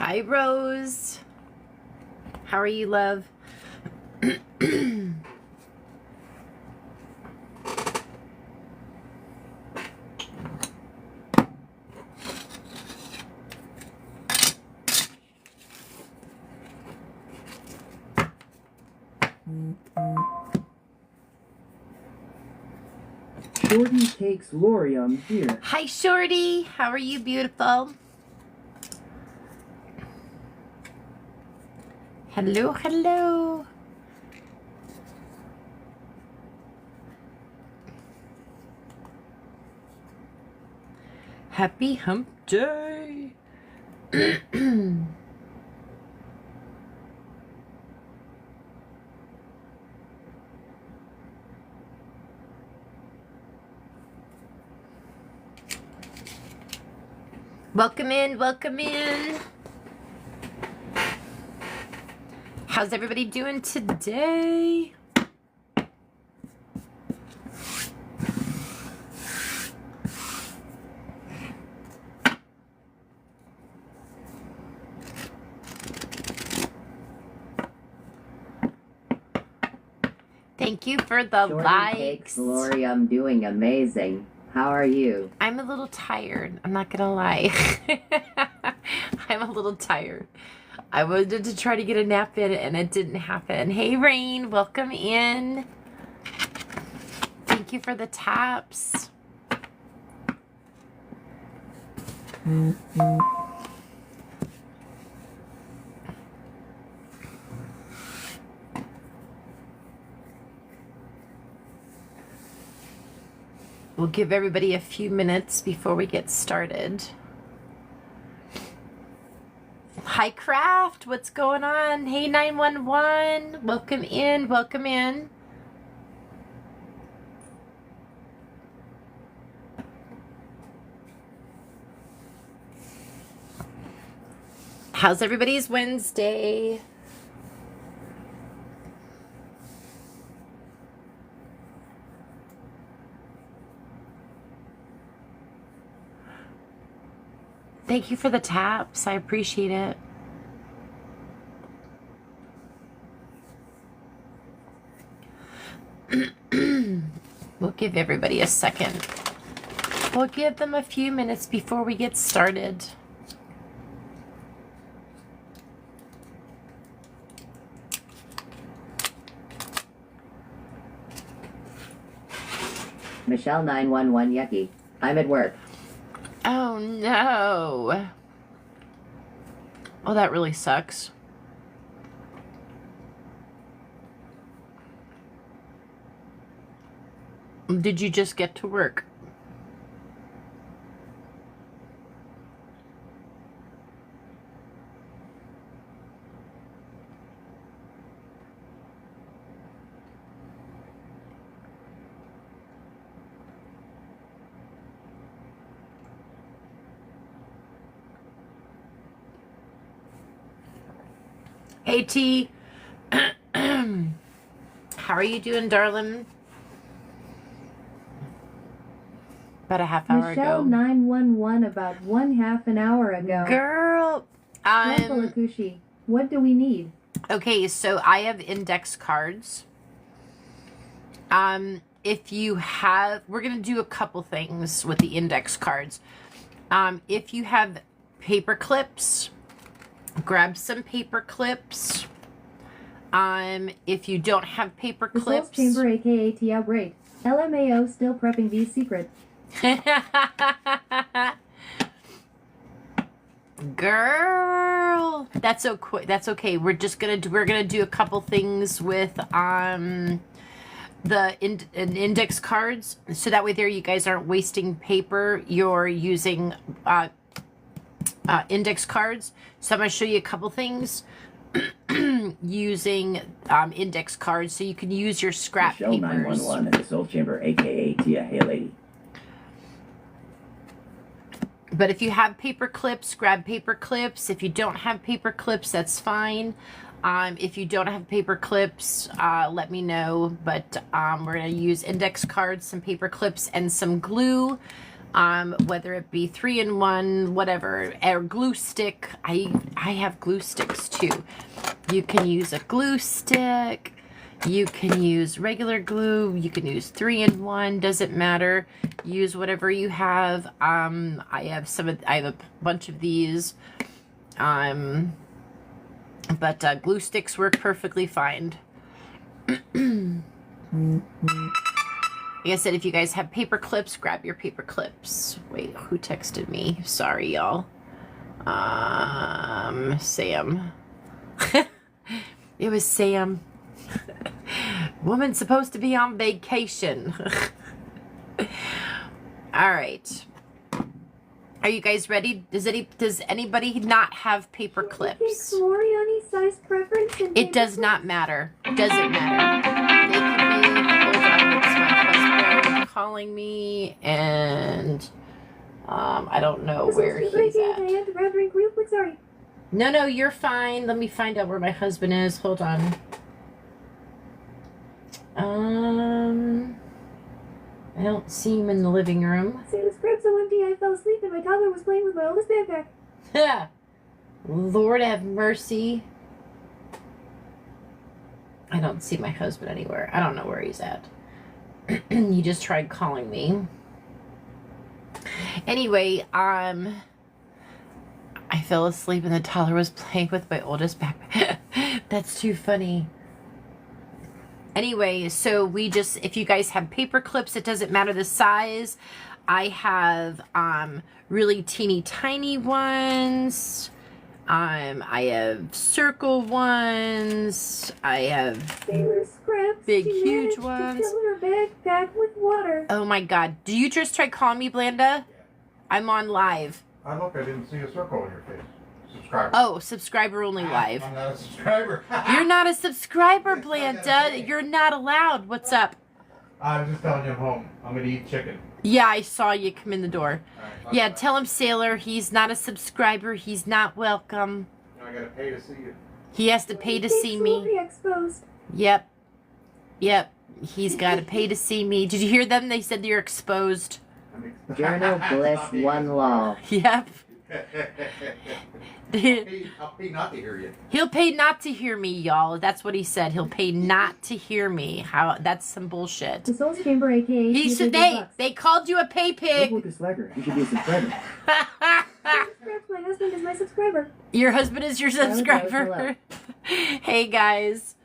Hi, Rose. How are you, love? Shorty takes Lori, I'm here. Hi, Shorty. How are you, beautiful? Hello, hello. Happy hump day. Welcome in, welcome in. How's everybody doing today? Thank you for the Shorty likes. takes Lori, I'm doing amazing. How are you? I'm a little tired. I'm not gonna lie. I'm a little tired. I wanted to try to get a nap in and it didn't happen. Hey, Rain, welcome in. Thank you for the taps. We'll give everybody a few minutes before we get started. Hi, Craft. What's going on? Hey, 911. Welcome in. Welcome in. How's everybody's Wednesday? Thank you for the taps. I appreciate it. We'll give everybody a second. We'll give them a few minutes before we get started. Michelle 911 yucky. I'm at work. Oh no. Oh, that really sucks. Did you just get to work? Hey, T. How are you doing, darling? About a half hour Michelle ago. 911 about half an hour ago. Girl, Kushi, what do we need? okay, so I have index cards. If you have, we're going to do a couple things with the index cards. If you have paper clips, grab some paper clips. If you don't have paper The clips, Souls Chamber aka T outbreak. LMAO still prepping these secrets. Girl, that's okay. That's okay. We're gonna do a couple things with the index cards, so that way there you guys aren't wasting paper. You're using index cards. So I'm gonna show you a couple things using index cards, so you can use your scrap Michelle papers. 911 at the Souls Chamber aka Tia. Hey lady. But if you have paper clips, grab paper clips. If you don't have paper clips, that's fine. If you don't have paper clips, let me know. But we're going to use index cards, some paper clips, and some glue. whether it be 3-in-1, whatever, or glue stick. I have glue sticks too. You can use a glue stick. You can use regular glue. You can use 3-in-1. Doesn't matter. Use whatever you have. I have a bunch of these. But glue sticks work perfectly fine. Like I said, if you guys have paper clips, grab your paper clips. Wait, who texted me? Sorry, y'all. Sam. It was Sam. Woman's supposed to be on vacation. All right. Are you guys ready? Does anybody not have paper clips? It does not matter. Doesn't matter. They can be. Hold on, it's my husband calling me, and I don't know where he's at. No, you're fine. Let me find out where my husband is. Hold on. I don't see him in the living room. Santa's crib's so empty, I fell asleep and my toddler was playing with my oldest backpack. Lord have mercy. I don't see my husband anywhere. I don't know where he's at. He just tried calling me. Anyway, I fell asleep and the toddler was playing with my oldest backpack. That's too funny. Anyway, so if you guys have paper clips, it doesn't matter the size. I have really teeny tiny ones. I have circle ones. I have big huge ones. Fill her backpack with water. Oh my God. Do you just try calling me, Blanda? I'm on live. I didn't see a circle on your face. Subscriber. Oh, subscriber only live. I'm not a subscriber. You're not a subscriber, Blanda. You're not allowed. What's up? I was just telling you I'm home. I'm going to eat chicken. Yeah, I saw you come in the door. Right, Yeah, tell him, Sailor, he's not a subscriber. He's not welcome. I got to pay to see you. He has to pay to see me. Exposed. Yep. He's got to pay to see me. Did you hear them? They said you're exposed. Journal bliss one law. Yep. I'll pay not to hear you. He'll pay not to hear me, y'all. That's what he said. He'll pay not to hear me. That's some bullshit. The Soul's Chamber, aka. He said they called you a pay pig. Look, Slacker. You should be a subscriber. My husband is my subscriber. Your husband is your subscriber. Hey guys.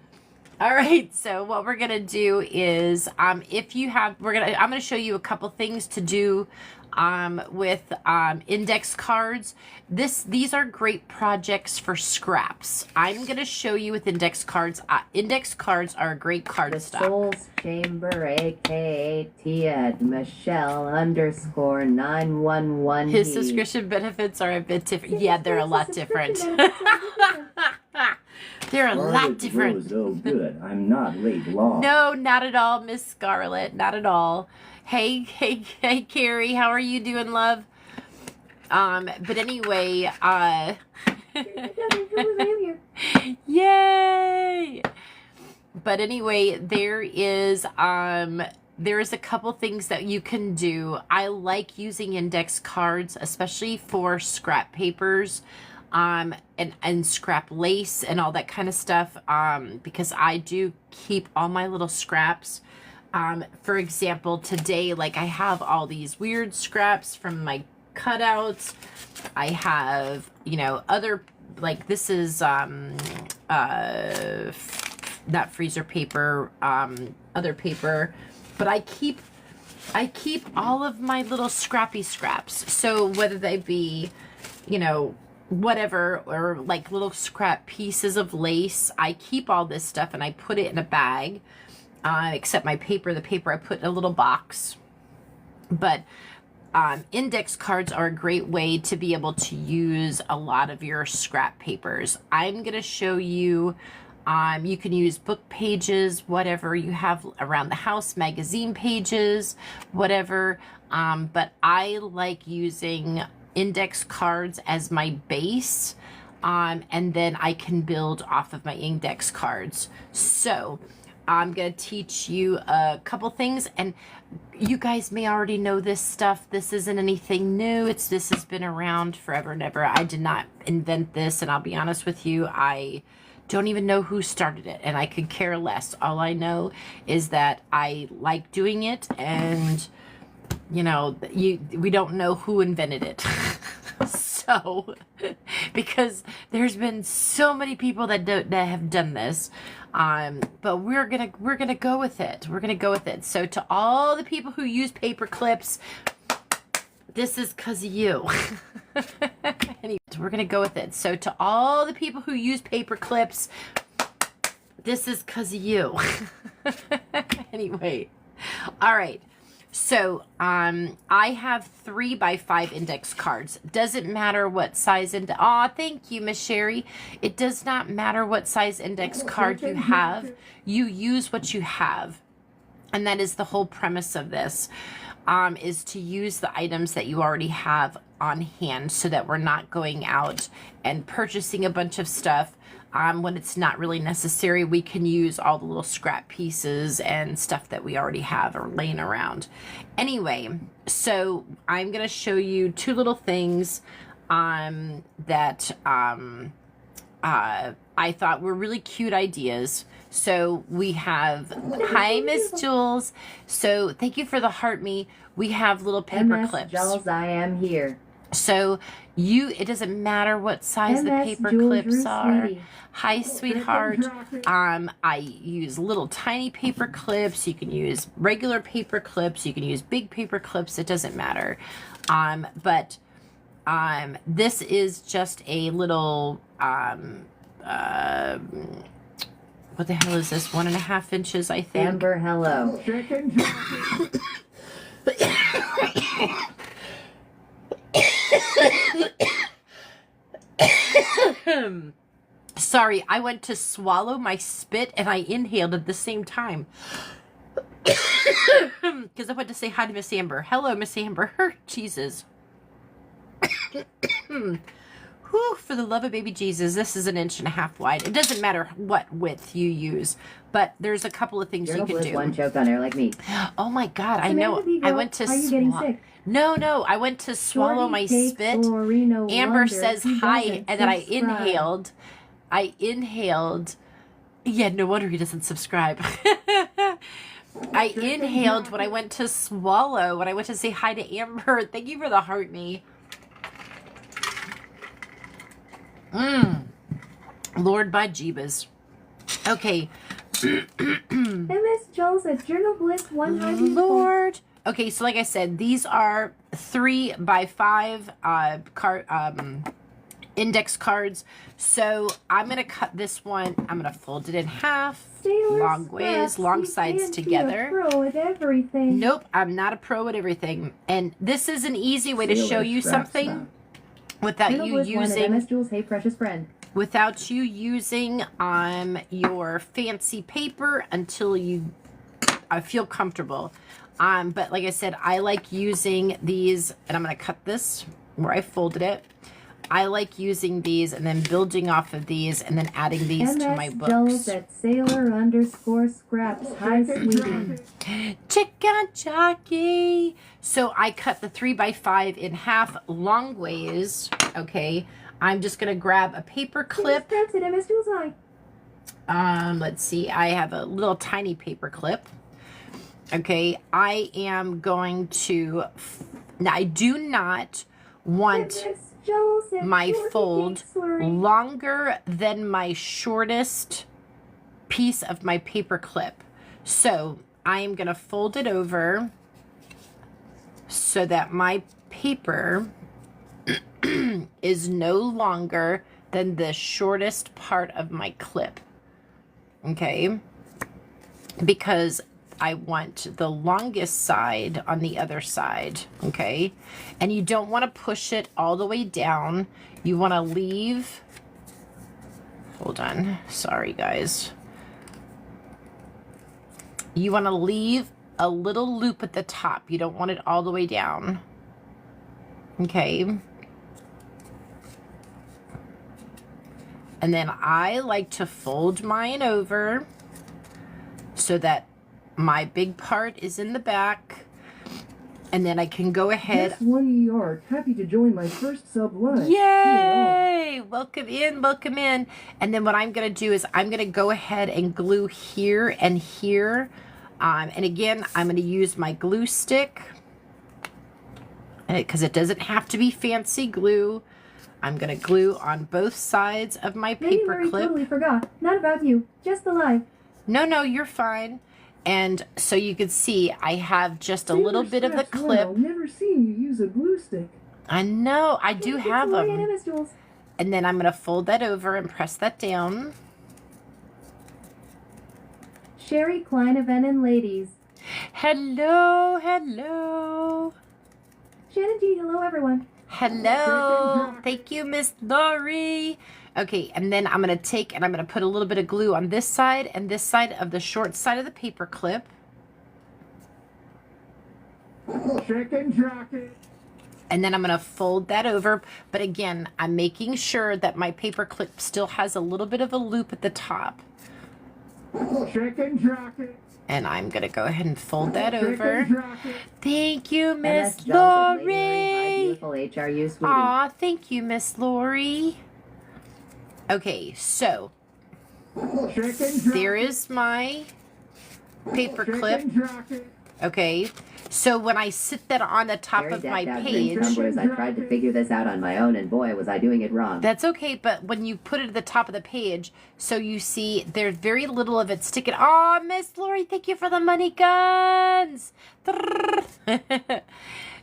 All right, so what we're gonna do is, if you have, I'm gonna show you a couple things to do with index cards. These are great projects for scraps. I'm gonna show you with index cards. Index cards are a great card The stock. Soul's Chamber, aka Tia Michelle _911. His subscription benefits are a bit different. Yeah, they're a lot different. They're a lot different. Oh, good. I'm not late long. No, not at all, Miss Scarlett. Not at all. Hey, Carrie. How are you doing, love? But anyway, yay! But anyway, there is a couple things that you can do. I like using index cards, especially for scrap papers. And scrap lace and all that kind of stuff, because I do keep all my little scraps. For example, today, like, I have all these weird scraps from my cutouts. I have, other, like, this is, not freezer paper, other paper, but I keep all of my little scrappy scraps. So whether they be, whatever, or like little scrap pieces of lace, I keep all this stuff and I put it in a bag, except my paper. The paper I put in a little box. But index cards are a great way to be able to use a lot of your scrap papers. I'm going to show you, you can use book pages, whatever you have around the house, magazine pages, whatever. But I like using index cards as my base, and then I can build off of my index cards. So I'm going to teach you a couple things, and you guys may already know this stuff. This isn't anything new. This has been around forever and ever. I did not invent this, and I'll be honest with you, I don't even know who started it, and I could care less. All I know is that I like doing it, and you know, we don't know who invented it. So, because there's been so many people that have done this, but we're gonna go with it. We're gonna go with it. So, to all the people who use paper clips, this is 'cause of you. Anyway, we're gonna go with it. So, to all the people who use paper clips, this is 'cause of you. Anyway, all right. So, I have 3x5 index cards. Doesn't matter what size aw, thank you, Miss Sherry. It does not matter what size index card you have. You use what you have. And that is the whole premise of this, is to use the items that you already have on hand so that we're not going out and purchasing a bunch of stuff when it's not really necessary. We can use all the little scrap pieces and stuff that we already have or laying around. Anyway, so I'm going to show you two little things that I thought were really cute ideas. So we have, hi, Miss Jules. So thank you for the heart me. We have little paper MS clips. Jules, I am here. So it doesn't matter what size the paper clips are. Hi, sweetheart. I use little tiny paper clips. You can use regular paper clips. You can use big paper clips. It doesn't matter. But this is just a little, what the hell is this? 1.5 inches, I think. Amber, hello. Sorry, I went to swallow my spit and I inhaled at the same time. Because I went to say hi to Miss Amber. Hello, Miss Amber. Jesus. Whew, for the love of baby Jesus, this is 1.5 inches wide. It doesn't matter what width you use, but there's a couple of things you can do. One choke on air like me. Oh my God, I know. I went to swallow. No, I went to swallow my spit. Amber says hi, and then I inhaled. Yeah, no wonder he doesn't subscribe. I inhaled when I went to swallow, when I went to say hi to Amber. Thank you for the heart me. Lord by Jeebus. Okay. MS Jules at Journal Bliss 100. Lord. Okay, so like I said, these are 3x5 index cards. So I'm going to cut this one. I'm going to fold it in half. Long ways, long sides together. Pro at everything. Nope, I'm not a pro at everything. And this is an easy way to show you something without you using MS Jules, hey precious friend. Without you using your fancy paper until you feel comfortable. But like I said, I like using these, and I'm going to cut this where I folded it. I like using these and then building off of these and then adding these to my books. Jules at Sailor_Scraps. Hi, sweetie. Chicken jockey. So I cut the 3x5 in half long ways. Okay. I'm just going to grab a paper clip. Let's see. I have a little tiny paper clip. Okay. I am going to, now I do not want my fold longer than my shortest piece of my paper clip. So I am going to fold it over so that my paper is no longer than the shortest part of my clip. Okay? Because I want the longest side on the other side. Okay? And you don't want to push it all the way down. You want to leave, hold on, sorry guys. You want to leave a little loop at the top. You don't want it all the way down. Okay? And then I like to fold mine over so that my big part is in the back. And then I can go ahead. Yes, 1ER. Happy to join my first sub live. Yay! Welcome in, welcome in. And then what I'm going to do is I'm going to go ahead and glue here and here. And again, I'm going to use my glue stick. Because it doesn't have to be fancy glue. I'm going to glue on both sides of my Lady paper Murray clip. totally forgot. Not about you. Just the live. No, you're fine. And so you can see I have just a little bit of the clip. I've never seen you use a glue stick. I know, I do have Lori and them. Miss Jules. And then I'm going to fold that over and press that down. Sherry Klein event and ladies. Hello, hello. Shannon G, hello everyone. Hello. Thank you, Miss Lori. Okay, and then I'm going to take and I'm going to put a little bit of glue on this side and this side of the short side of the paper clip. Chicken jacket. And then I'm going to fold that over. But again, I'm making sure that my paper clip still has a little bit of a loop at the top. Chicken jacket. And I'm going to go ahead and fold that over. Chicken jacket. Thank you, Miss MS Jones and Lady Murray. Hi, Lori. beautiful HRU, sweetie. Aw, thank you, Miss Lori. Okay, so Chicken jacket. there is my paper clip. Chicken jacket. Okay, so when I sit that on the top Very of my decked out page, drink tumblers. I tried to figure this out on my own, and boy, was I doing it wrong. that's okay, but when you put it at the top of the page, so you see there's very little of it sticking. Oh, Miss Lori, thank you for the money guns.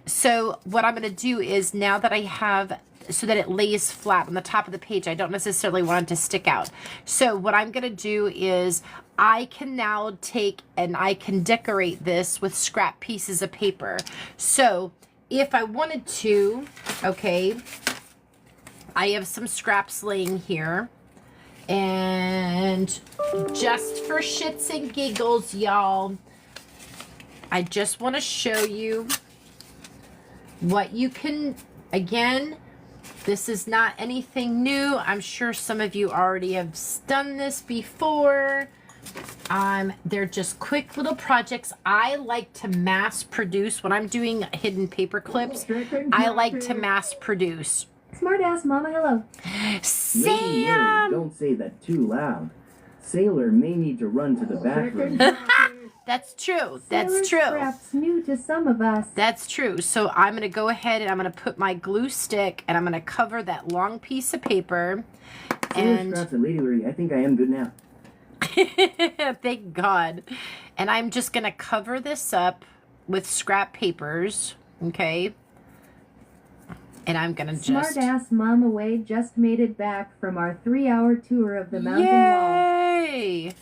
So what I'm going to do is now that I have, so that it lays flat on the top of the page, I don't necessarily want it to stick out. So what I'm going to do is I can now take and I can decorate this with scrap pieces of paper. So if I wanted to, okay, I have some scraps laying here. And just for shits and giggles, y'all, I just want to show you what you can, again, this is not anything new. I'm sure some of you already have done this before. They're just quick little projects. I like to mass produce when I'm doing hidden paper clips. I like to mass produce. Smartass mama, hello. Lady Mary, Sam! don't say that too loud. Sailor may need to run to the bathroom. That's true. Sailor That's true. Scraps new to some of us. That's true. So I'm going to go ahead and I'm going to put my glue stick and I'm going to cover that long piece of paper. Sailor And Scraps and Lady Mary, I think I am good now. thank God. And I'm just going to cover this up with scrap papers. Okay. And I'm going to just... Smartass mama Wade just made it back from our 3-hour tour of the mountain wall. Yay!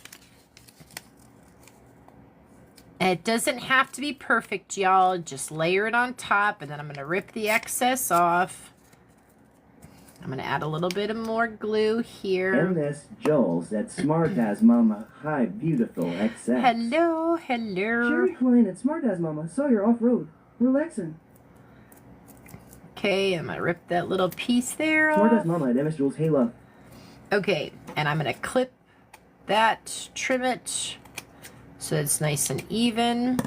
And it doesn't have to be perfect, y'all. Just layer it on top, and then I'm going to rip the excess off. I'm going to add a little bit of more glue here. MS Jules, that smart as mama. Hi, beautiful XX. Hello, hello. Sherry Klein at Smart as Mama. Saw you're off road. Relaxing. Okay, I'm going to rip that little piece there Smart as off. Mama at MS Jules. Hey, love. Okay, and I'm going to clip that, trim it, so it's nice and even.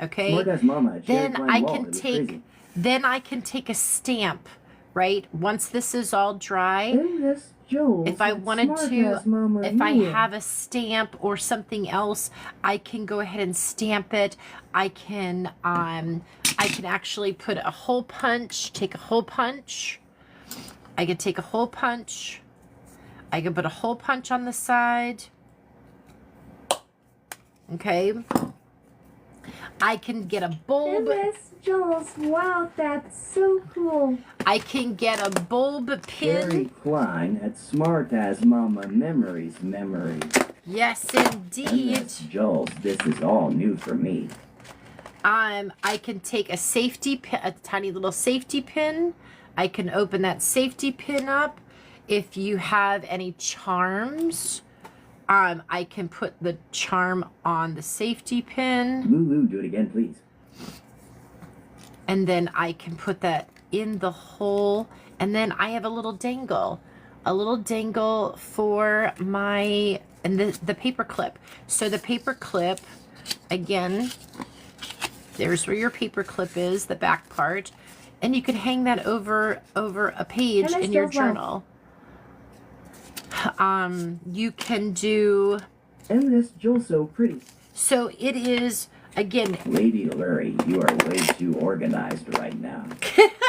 Okay. Smart as Mama at Sherry Then Klein I Wall. can It was take, crazy. then I can take a stamp, right? Once this is all dry, MS Jules. if I at wanted Smart to, as Mama if I Mia. have a stamp or something else, I can go ahead and stamp it. I can actually put a hole punch, take a hole punch. I could take a hole punch. I can put a hole punch on the side. Okay. I can get a bulb. MS Jules, wow, that's so cool. I can get a bulb Sherry pin. Klein at Smart as Mama Memories. Yes, MS indeed. Jules, this is all new for me. I can take a safety pin, a tiny little safety pin. I can open that safety pin up. If you have any charms, I can put the charm on the safety pin. Lulu, do it again, please. And then I can put that in the hole. And then I have a little dangle. a little dangle for my, and the paper clip. So the paper clip, again, there's where your paper clip is, the back part. And you could hang that over a page in your journal. You can do... And this Joel's so pretty. So it is, again... Lady Lurie, you are way too organized right now.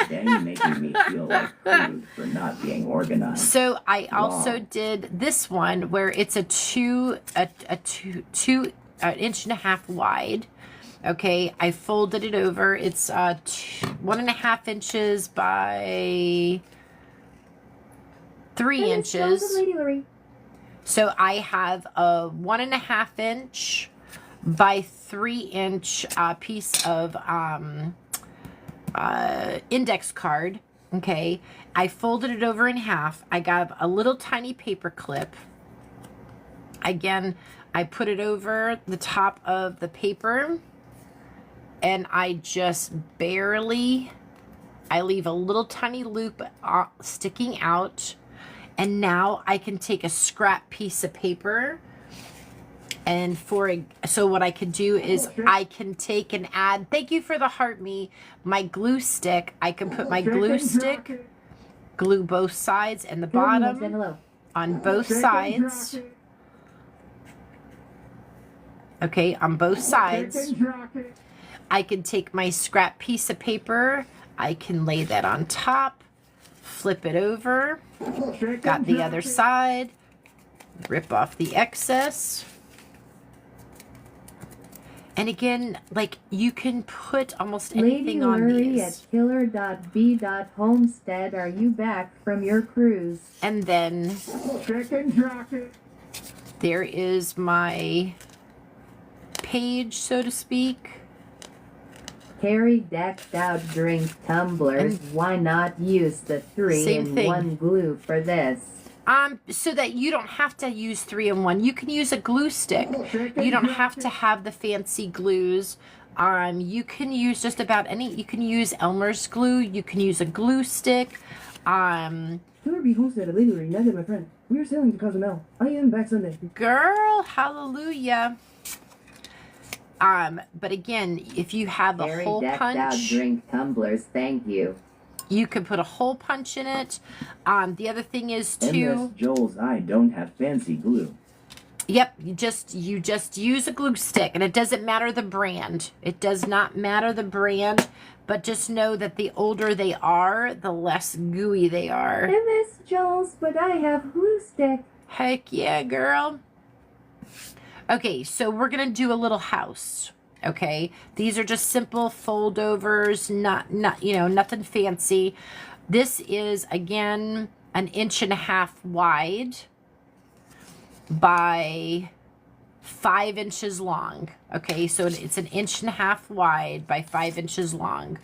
Dang, making me feel like crude for not being organized. So I also did this one where it's an inch and a half wide. Okay, I folded it over. It's 1.5 inches by 3 inches. So I have a 1.5 inch by 3 inch piece of index card. Okay, I folded it over in half. I got a little tiny paper clip. Again, I put it over the top of the paper, and I just barely, I leave a little tiny loop sticking out. And now I can take a scrap piece of paper, and so what I could do is I can take and add, thank you for the heart me, my glue stick. I can put my glue stick, glue both sides and the bottom on both sides. Okay, on both sides. I can take my scrap piece of paper, I can lay that on top, flip it over, got the other side, rip off the excess. And again, like, you can put almost anything on Lady these. Lurie at killer.b.homestead, are you back from your cruise? And then there is my page, so to speak. Carry decked out drink tumblers. Why not use the 3-in-1 glue for this? So that you don't have to use 3-in-1. You can use a glue stick. You don't have to have the fancy glues. You can use just about any. You can use Elmer's glue. You can use a glue stick. Killer be homestead at Lady Lurie, United, my friend. We are sailing to Cozumel. I am back Sunday. Girl, hallelujah. But again, if you have a hole decked punch, out drink tumblers, thank you. you can put a hole punch in it. The other thing is too. MS Joel's I don't have fancy glue. Yep, you just use a glue stick, and it doesn't matter the brand. It does not matter the brand, but just know that the older they are, the less gooey they are. MS Joel's, but I have glue stick. Heck yeah, girl. Okay, so we're gonna do a little house. Okay, these are just simple foldovers, not nothing fancy. This is again an 1.5 inches wide by 5 inches long. Okay, so it's an 1.5 inches wide by 5 inches long.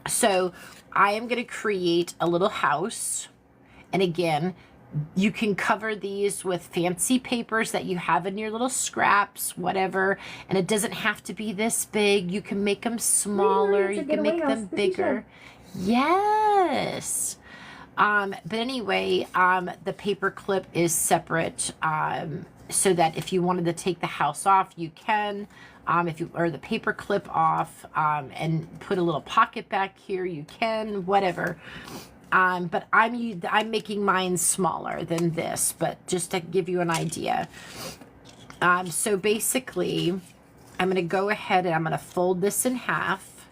So I am going to create a little house, and again, you can cover these with fancy papers that you have in your little scraps, whatever, and it doesn't have to be this big. You can make them smaller, you can make them bigger. Yes. But anyway, the paper clip is separate, so that if you wanted to take the house off, you can. Or the paper clip off, and put a little pocket back here, you can, whatever. But I'm making mine smaller than this, but just to give you an idea. So basically, I'm going to go ahead and I'm going to fold this in half.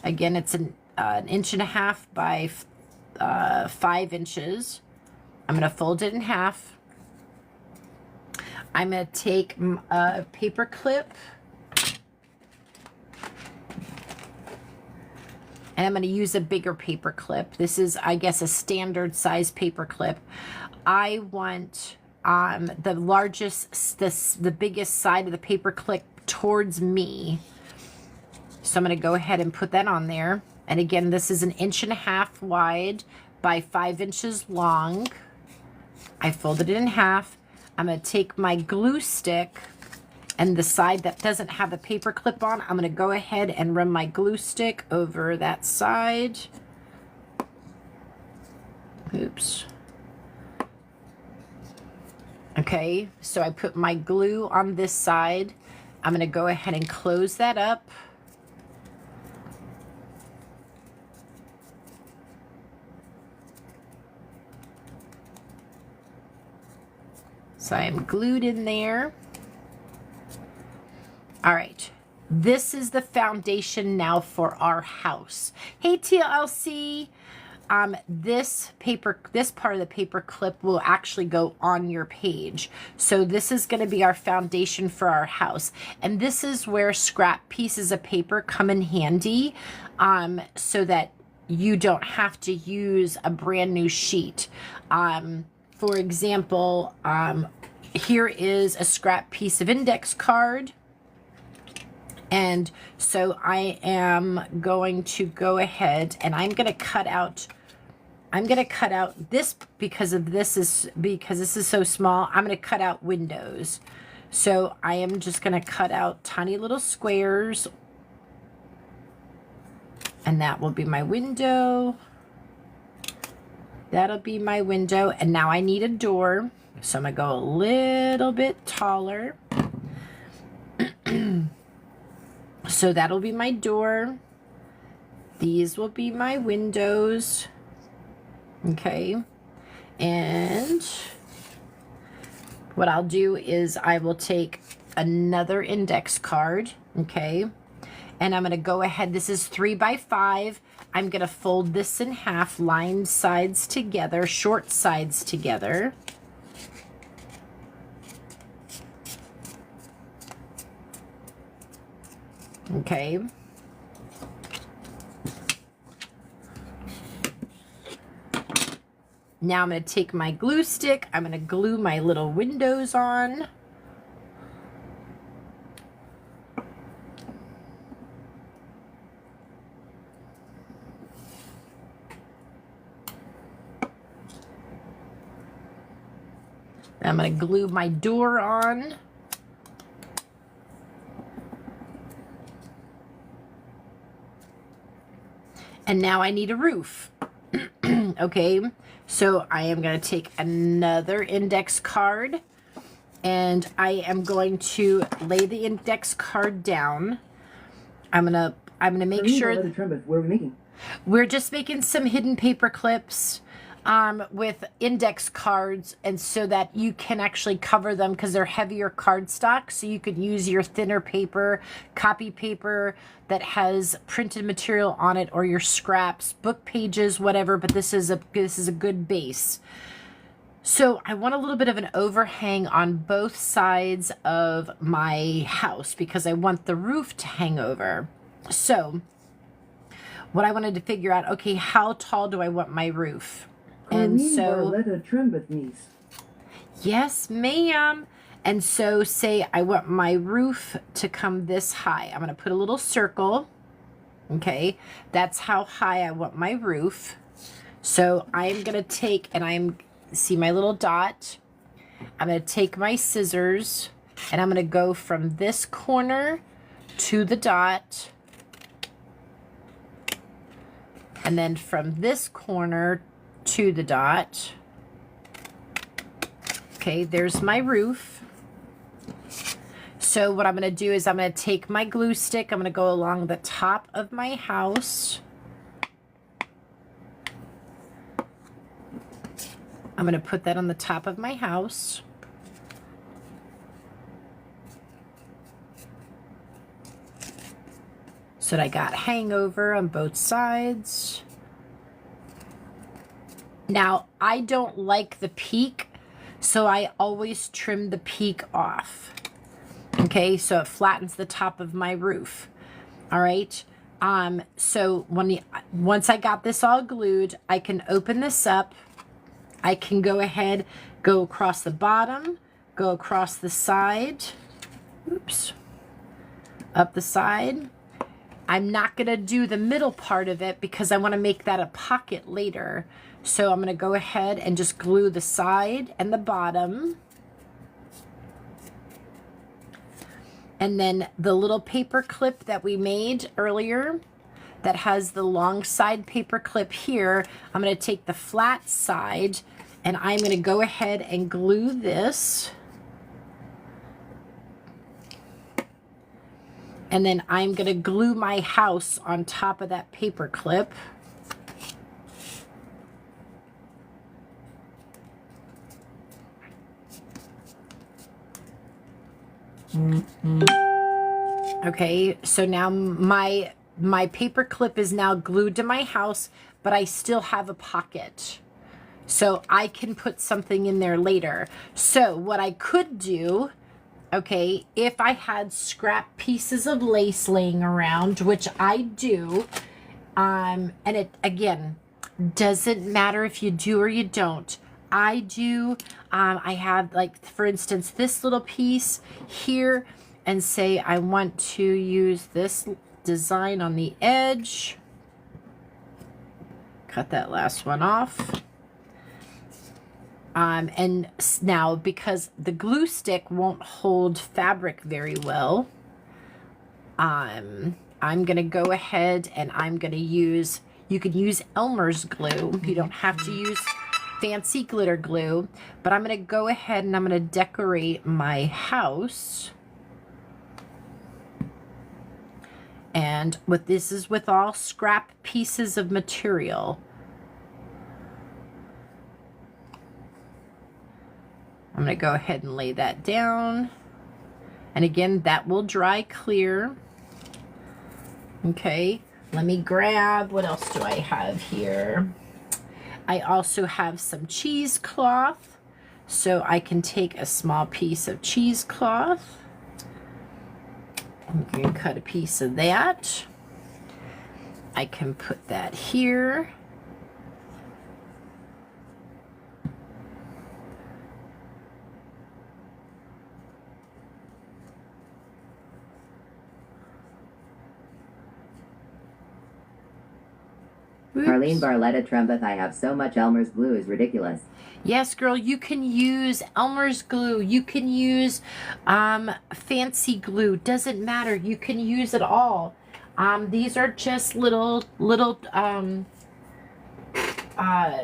Again, it's an 1.5 inches by 5 inches. I'm going to fold it in half. I'm going to take a paper clip, and I'm going to use a bigger paper clip. This is, I guess, a standard size paper clip. I want the largest, the biggest side of the paper clip towards me. So I'm going to go ahead and put that on there. And again, this is an 1.5 inches wide by 5 inches long. I folded it in half. I'm going to take my glue stick, and the side that doesn't have the paper clip on, I'm going to go ahead and run my glue stick over that side. Oops. Okay, so I put my glue on this side. I'm going to go ahead and close that up. So I am glued in there. All right. This is the foundation now for our house. Hey, TLC. This part of the paper clip will actually go on your page. So this is going to be our foundation for our house. And this is where scrap pieces of paper come in handy, so that you don't have to use a brand new sheet. For example, here is a scrap piece of index card. And so I am going to go ahead and I'm going to cut out this because this is so small. I'm going to cut out windows. So I am just going to cut out tiny little squares. And that will be my window. That'll be my window. And now I need a door. So I'm going to go a little bit taller. So that'll be my door. These will be my windows. Okay. And what I'll do is I will take another index card. Okay. And I'm going to go ahead. This is 3 by 5. I'm going to fold this in half, line sides together, short sides together. Okay. Now I'm going to take my glue stick. I'm going to glue my little windows on. I'm going to glue my door on. And now I need a roof. Okay, so I am going to take another index card and I am going to lay the index card down. I'm gonna make sure. What are we making? We're just making some hidden paper clips with index cards, and so that you can actually cover them because they're heavier cardstock. So you could use your thinner paper, copy paper that has printed material on it, or your scraps, book pages, whatever. But this is a good base. So I want a little bit of an overhang on both sides of my house because I want the roof to hang over. So what I wanted to figure out, okay, how tall do I want my roof? And so, yes, ma'am. And so say I want my roof to come this high. I'm going to put a little circle. Okay. That's how high I want my roof. So I'm going to take, and see my little dot. I'm going to take my scissors and I'm going to go from this corner to the dot. And then from this corner to the dot. Okay, there's my roof. So what I'm going to do is I'm going to take my glue stick. I'm going to go along the top of my house. I'm going to put that on the top of my house. So that I got hangover on both sides. Now, I don't like the peak, so I always trim the peak off. Okay, so it flattens the top of my roof. All right. So once I got this all glued, I can open this up. I can go ahead, go across the bottom, go across the side. Oops. Up the side. I'm not going to do the middle part of it because I want to make that a pocket later. So I'm going to go ahead and just glue the side and the bottom. And then the little paper clip that we made earlier, that has the long side paper clip here, I'm going to take the flat side and I'm going to go ahead and glue this. And then I'm going to glue my house on top of that paper clip. Okay, so now my paper clip is now glued to my house, but I still have a pocket. So I can put something in there later. So what I could do, okay, if I had scrap pieces of lace laying around, which I do, and it, again, doesn't matter if you do or you don't. I do. I have, like, for instance, this little piece here, and say I want to use this design on the edge. Cut that last one off. And now, because the glue stick won't hold fabric very well, I'm going to go ahead and I'm going to use, you could use Elmer's glue. You don't have to use fancy glitter glue, but I'm going to go ahead and I'm going to decorate my house. And what this is with all scrap pieces of material. I'm going to go ahead and lay that down. And again, that will dry clear. Okay, let me grab, what else do I have here? I also have some cheesecloth. So I can take a small piece of cheesecloth. I'm going to cut a piece of that. I can put that here. Oops. Carlene Barletta Trumpeth, I have so much Elmer's glue is ridiculous. Yes, girl, you can use Elmer's glue. You can use fancy glue. Doesn't matter. You can use it all. These are just little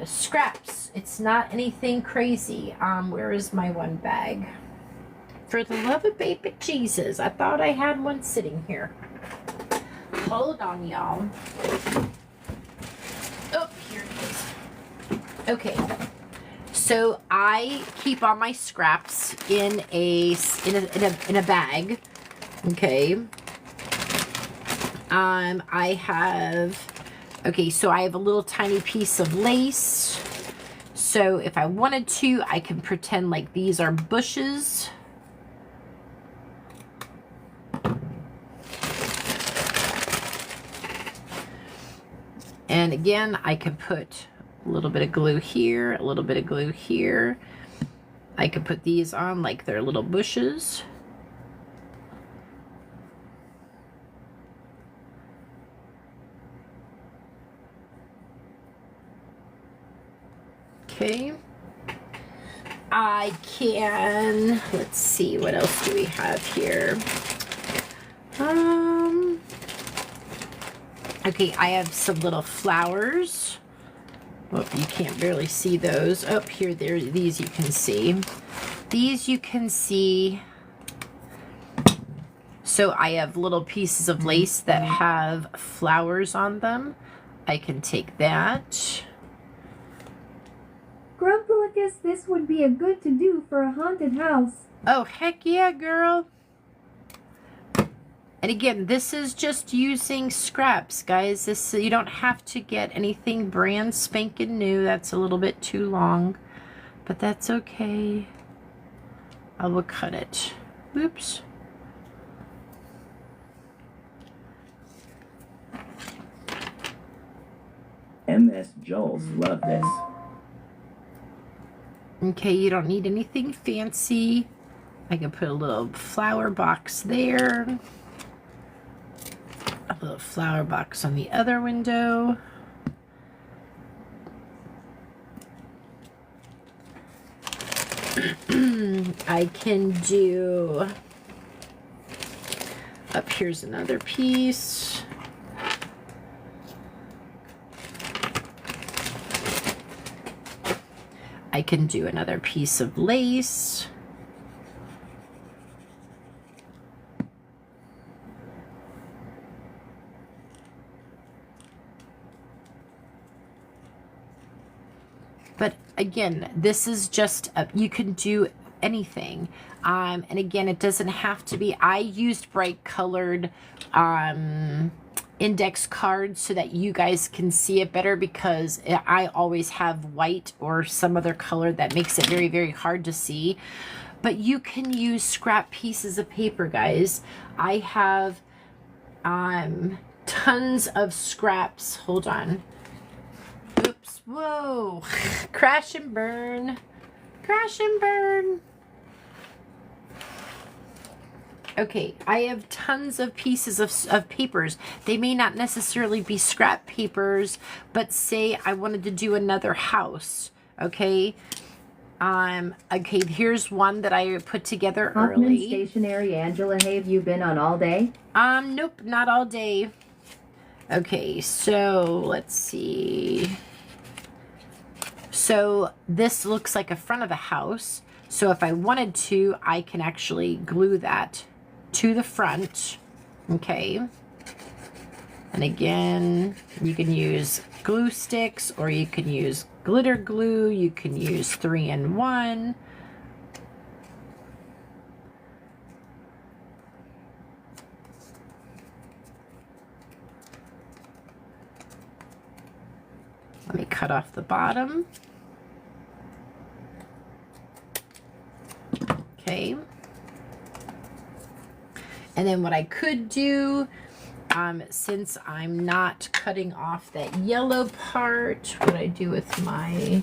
scraps. It's not anything crazy. Where is my one bag? For the love of baby Jesus, I thought I had one sitting here. Hold on, y'all. Oh, here it is. Okay. So I keep all my scraps in a bag. Okay. I have, okay, so I have a little tiny piece of lace. So if I wanted to, I can pretend like these are bushes. And again, I can put a little bit of glue here, a little bit of glue here. I could put these on like they're little bushes. Okay. I can, let's see, what else do we have here? Okay, I have some little flowers. Oh, you can't barely see those. Oh, here, there, these you can see. These you can see. So I have little pieces of lace that have flowers on them. I can take that. Grumpulicus, this would be a good to do for a haunted house. Oh, heck yeah, girl. And again, this is just using scraps, guys. This, you don't have to get anything brand spanking new. That's a little bit too long, but that's okay. I will cut it. Oops. MS Joels love this. Okay, you don't need anything fancy. I can put a little flower box there. A little flower box on the other window. I can do, up here's another piece. I can do another piece of lace. But again, this is just, you can do anything. And again, it doesn't have to be, I used bright colored index cards so that you guys can see it better, because I always have white or some other color that makes it very, very hard to see. But you can use scrap pieces of paper, guys. I have tons of scraps. Hold on. Oops, whoa. Crash and burn. Crash and burn. Okay, I have tons of pieces of papers. They may not necessarily be scrap papers, but say I wanted to do another house, okay? Okay, here's one that I put together Hoffman early. Stationery, Angela, have you been on all day? Nope, not all day. Okay, so let's see. So this looks like a front of a house. So if I wanted to, I can actually glue that to the front. Okay. And again, you can use glue sticks, or you can use glitter glue. You can use 3-in-1. Let me cut off the bottom. Okay. And then what I could do, since I'm not cutting off that yellow part, what I do with my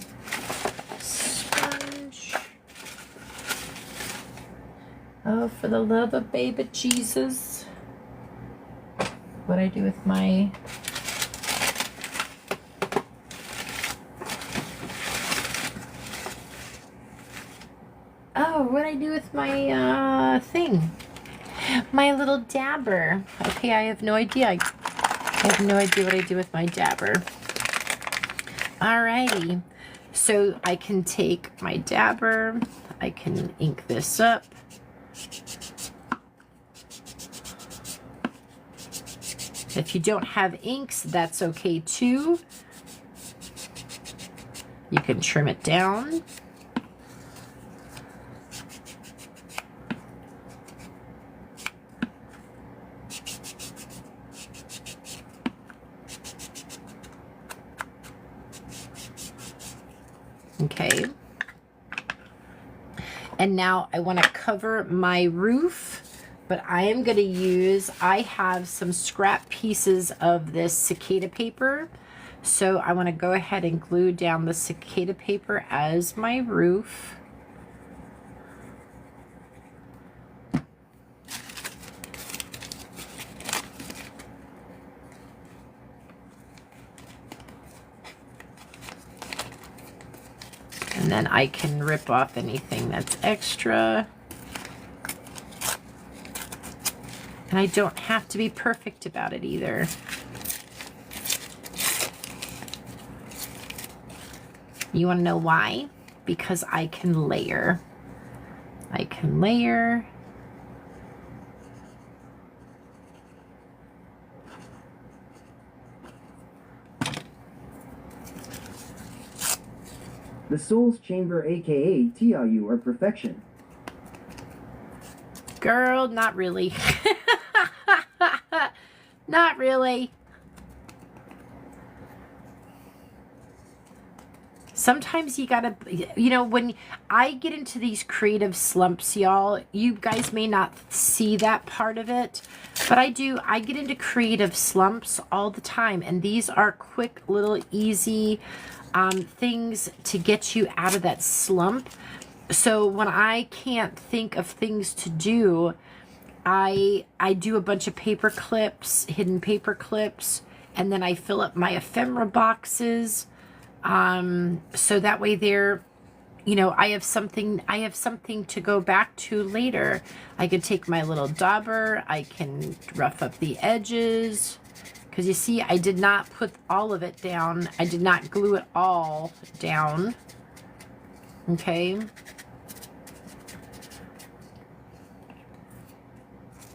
sponge. Oh, for the love of baby Jesus. What I do with my what I do with my thing, my little dabber. Okay, I have no idea. I have no idea what I do with my dabber. Alrighty, so I can take my dabber, I can ink this up. If you don't have inks, that's okay too. You can trim it down. Okay, and now I want to cover my roof, but I am going to use, I have some scrap pieces of this cicada paper, so I want to go ahead and glue down the cicada paper as my roof. And then I can rip off anything that's extra. And I don't have to be perfect about it either. You want to know why? Because I can layer. I can layer. The soul's chamber, aka TRU, are perfection. Girl, not really. Not really. Sometimes you gotta, you know, when I get into these creative slumps, y'all, you guys may not see that part of it, but I do. I get into creative slumps all the time, and these are quick, little, easy things to get you out of that slump. So when I can't think of things to do, I do a bunch of paper clips, hidden paper clips, and then I fill up my ephemera boxes. So that way there, you know, I have something to go back to later. I could take my little dauber, I can rough up the edges. Because you see, I did not put all of it down. I did not glue it all down. Okay.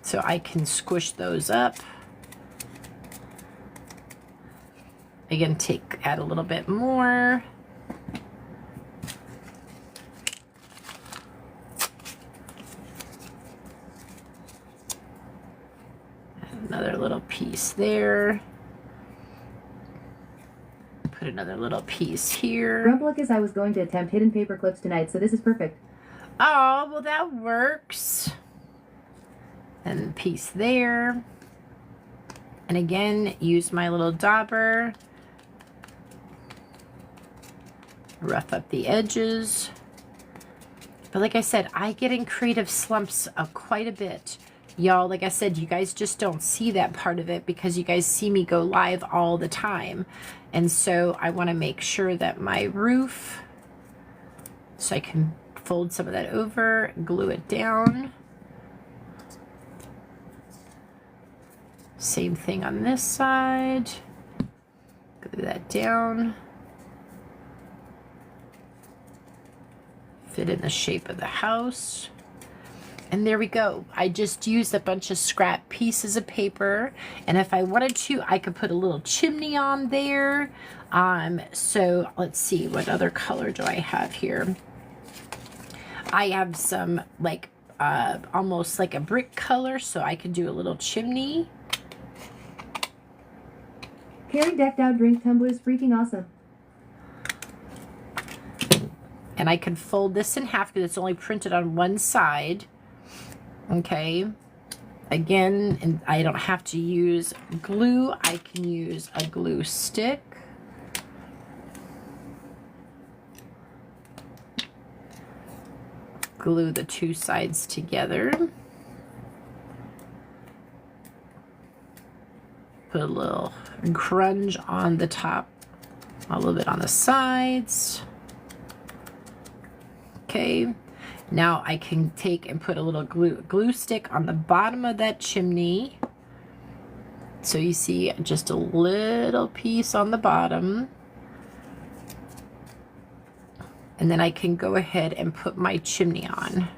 So I can squish those up. Again, add a little bit more. Another little piece there. Put another little piece here. Grumplicus, I was going to attempt hidden paper clips tonight, so this is perfect. Oh, well that works. And piece there. And again, use my little dauber. Rough up the edges. But like I said, I get in creative slumps quite a bit. Y'all, like I said, you guys just don't see that part of it because you guys see me go live all the time. And so I want to make sure that my roof, so I can fold some of that over, glue it down. Same thing on this side. Glue that down. Fit in the shape of the house. And there we go. I just used a bunch of scrap pieces of paper. And if I wanted to, I could put a little chimney on there. So let's see, what other color do I have here? I have some like almost like a brick color, so I could do a little chimney. Carrie decked out drink tumbler is freaking awesome. And I can fold this in half because it's only printed on one side. Okay. Again, and I don't have to use glue. I can use a glue stick. Glue the two sides together. Put a little grunge on the top, a little bit on the sides. Okay, now I can take and put a little glue stick on the bottom of that chimney. So you see just a little piece on the bottom. And then I can go ahead and put my chimney on.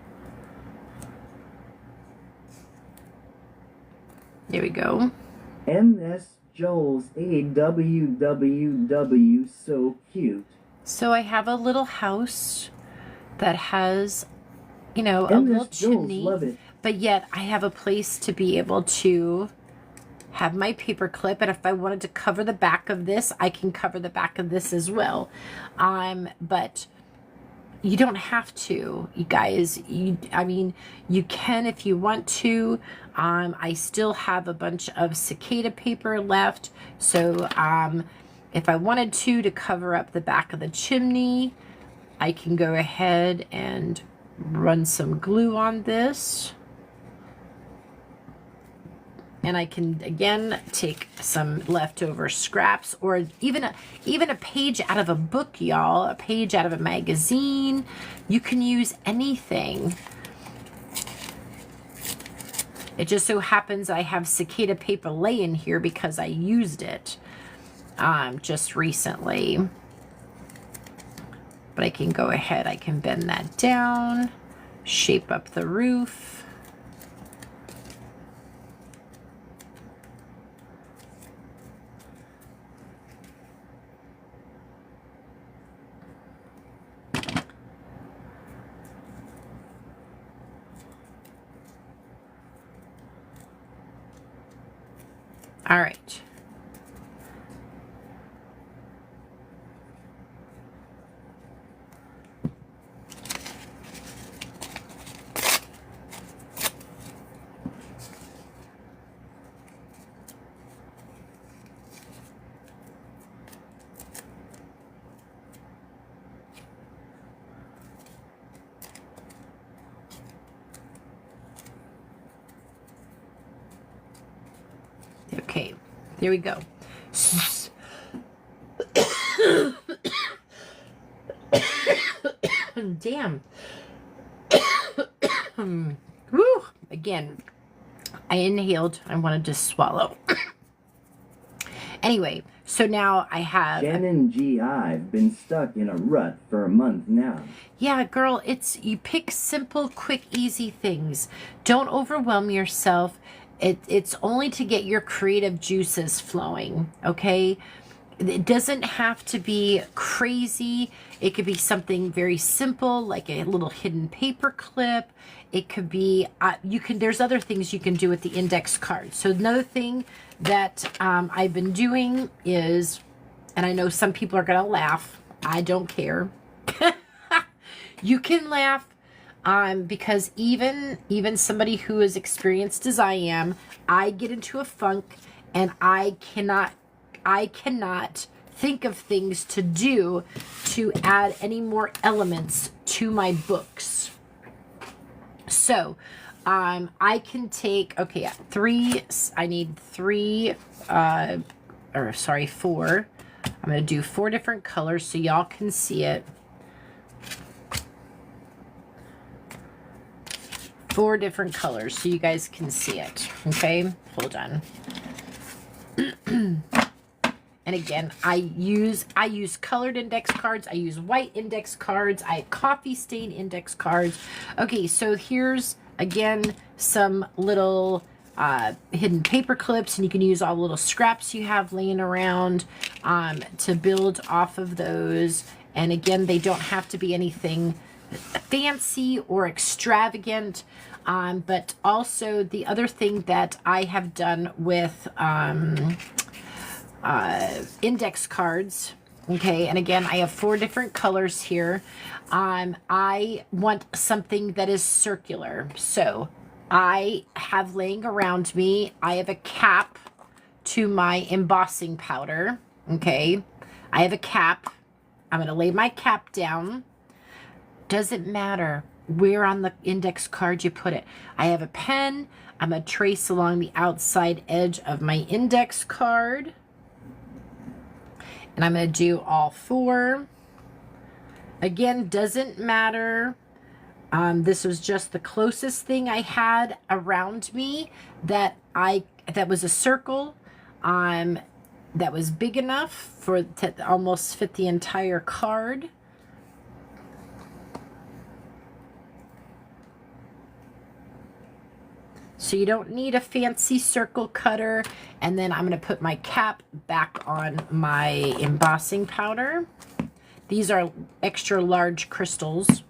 There we go. MS Joel's AWWW, so cute. So I have a little house that has, you know, a little chimney, love it. but yet I have a place to be able to have my paper clip. And if I wanted to cover the back of this, I can cover the back of this as well. But you don't have to, you guys. I mean, you can if you want to. I still have a bunch of cicada paper left. So if I wanted to cover up the back of the chimney, I can go ahead and run some glue on this. And I can, again, take some leftover scraps or even a page out of a book, y'all, a page out of a magazine. You can use anything. It just so happens I have cicada paper laying here because I used it just recently. But I can go ahead, I can bend that down, shape up the roof. All right. Okay, there we go. Damn. Woo! Again, I inhaled. I wanted to swallow. Anyway, So now I have... Shannon G. I've been stuck in a rut for a month now. Yeah, girl, you pick simple, quick, easy things. Don't overwhelm yourself. It's only to get your creative juices flowing, okay? It doesn't have to be crazy. It could be something very simple, like a little hidden paper clip. It could be, there's other things you can do with the index card. So another thing that I've been doing is, and I know some people are going to laugh. I don't care. You can laugh because even somebody who is experienced as I am, I get into a funk and I cannot think of things to do to add any more elements to my books. So, I can take, okay, I need four. I'm going to do 4 different colors so y'all can see it. 4 different colors so you guys can see it. Okay, hold on. And again, I use colored index cards. I use white index cards. I have coffee stain index cards. Okay, so here's, again, some little hidden paper clips. And you can use all the little scraps you have laying around to build off of those. And again, they don't have to be anything fancy or extravagant. But also the other thing that I have done with... index cards, okay, and again I have 4 different colors here. I want something that is circular, so I have laying around me, I have a cap to my embossing powder. Okay, I have a cap. I'm going to lay my cap down. Doesn't matter where on the index card you put it. I have a pen. I'm going to trace along the outside edge of my index card. And I'm going to do all 4. Again, doesn't matter. This was just the closest thing I had around me that was a circle that was big enough to almost fit the entire card. So you don't need a fancy circle cutter. And then I'm going to put my cap back on my embossing powder. These are extra large crystals,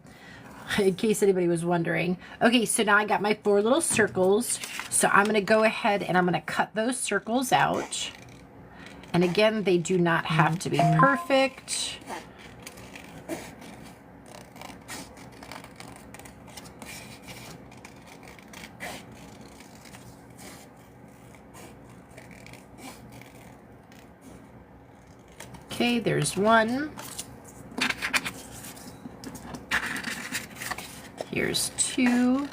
in case anybody was wondering. Okay, so now I got my 4 little circles. So I'm going to go ahead and I'm going to cut those circles out. And again, they do not have to be perfect. Okay, there's 1. Here's 2.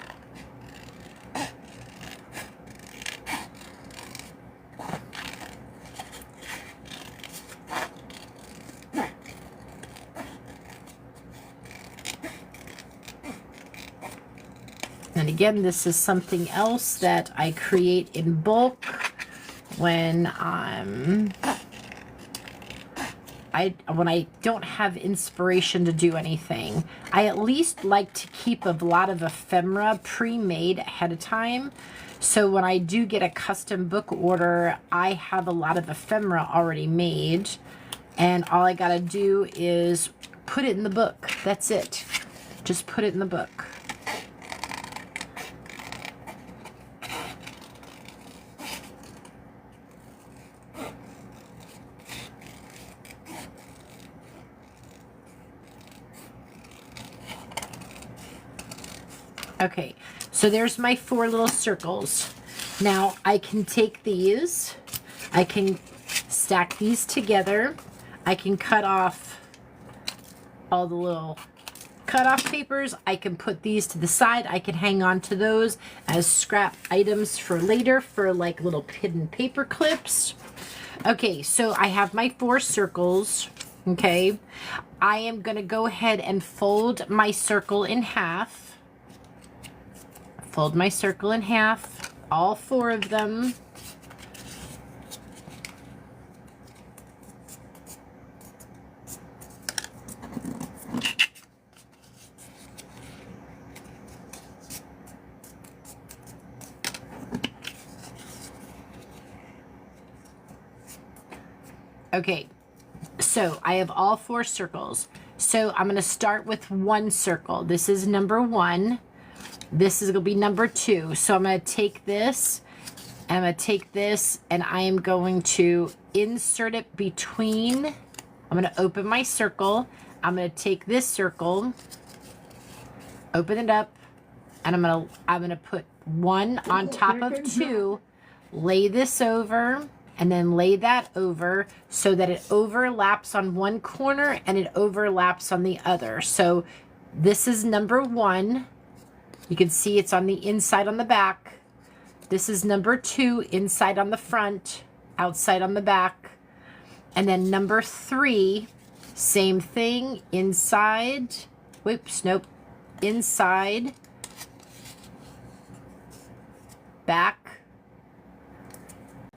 And again, this is something else that I create in bulk when when I don't have inspiration to do anything. I at least like to keep a lot of ephemera pre-made ahead of time. So when I do get a custom book order, I have a lot of ephemera already made. And all I gotta do is put it in the book. That's it. Just put it in the book. Okay, so there's my 4 little circles. Now I can take these, I can stack these together, I can cut off all the little cut-off papers, I can put these to the side, I can hang on to those as scrap items for later for like little hidden paper clips. Okay, so I have my 4 circles, okay. I am going to go ahead and fold my circle in half. Fold my circle in half, all 4 of them. Okay, so I have all 4 circles. So I'm going to start with 1 circle. This is number 1. This is going to be number 2. So I'm going to take this, and I'm going to take this, and I am going to insert it between. I'm going to open my circle. I'm going to take this circle, open it up, and I'm going to put 1 on top of 2, lay this over, and then lay that over so that it overlaps on one corner and it overlaps on the other. So this is number 1. You can see it's on the inside on the back. This is number 2, inside on the front, outside on the back. And then number 3, same thing, inside, whoops, nope, inside, back,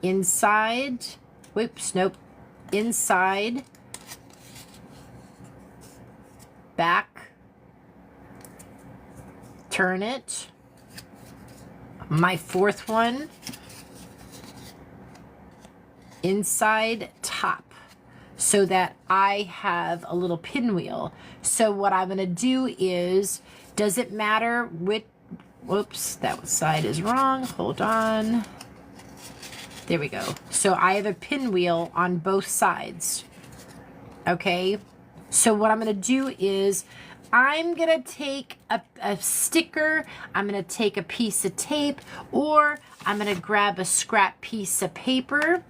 inside, whoops, nope, inside, back, turn it. My 4th one, inside, top, so that I have a little pinwheel. So what I'm going to do is, does it matter which, whoops, that side is wrong, hold on. There we go. So I have a pinwheel on both sides. Okay, so what I'm going to do is, I'm going to take a sticker, I'm going to take a piece of tape, or I'm going to grab a scrap piece of paper.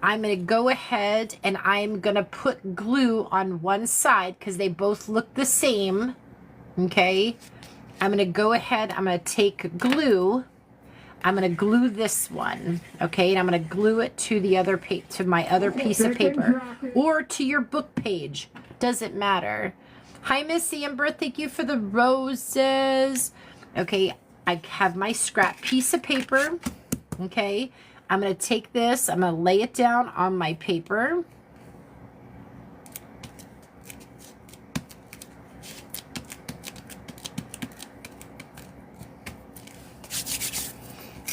I'm going to go ahead and I'm going to put glue on one side because they both look the same. Okay, I'm going to go ahead, I'm going to take glue. I'm going to glue this one, okay, and I'm going to glue it to the other to my other piece of paper, or to your book page. Doesn't matter. Hi, Miss Amber. Thank you for the roses. Okay, I have my scrap piece of paper. Okay, I'm going to take this. I'm going to lay it down on my paper.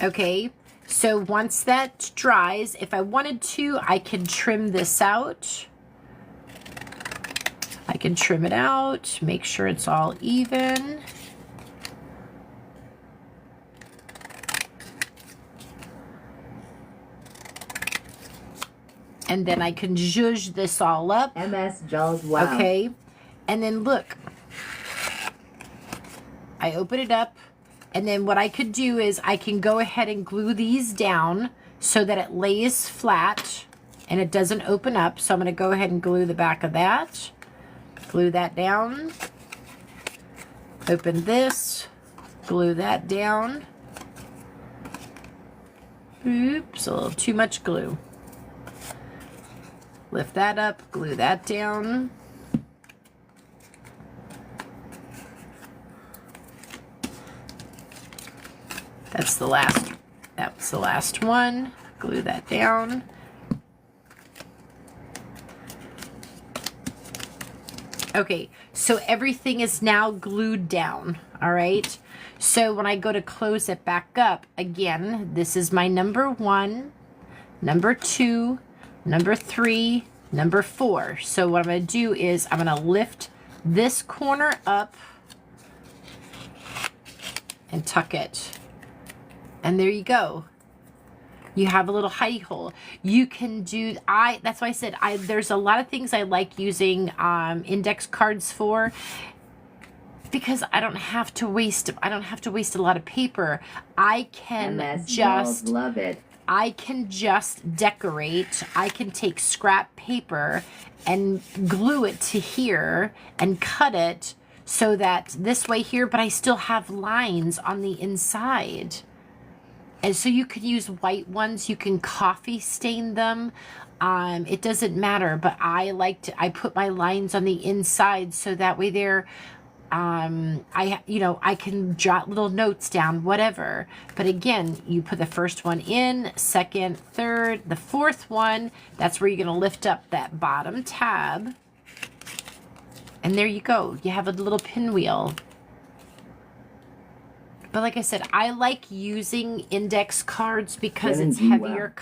Okay, so once that dries, if I wanted to, I can trim this out. I can trim it out, make sure it's all even. And then I can zhuzh this all up. MS Jaws, wow. Okay, and then look. I open it up, and then what I could do is I can go ahead and glue these down so that it lays flat and it doesn't open up. So I'm going to go ahead and glue the back of that. Glue that down. Open this. Glue that down. Oops, a little too much glue. Lift that up, glue that down. That's the last one. Glue that down. Okay, so everything is now glued down, all right? So when I go to close it back up, again, this is my number 1, number 2, number 3, number 4. So what I'm going to do is I'm going to lift this corner up and tuck it. And there you go. You have a little hidey hole. You can do, that's why I said, there's a lot of things I like using index cards for, because I don't have to waste a lot of paper. I can just love it. I can just decorate. I can take scrap paper and glue it to here and cut it so that this way here, but I still have lines on the inside. And so you could use white ones. You can coffee stain them. It doesn't matter, but I put my lines on the inside so that way they're, I can jot little notes down, whatever. But again, you put the first one in, second, third, the fourth one. That's where you're going to lift up that bottom tab. And there you go. You have a little pinwheel. But like I said, I like using index cards because it's heavier.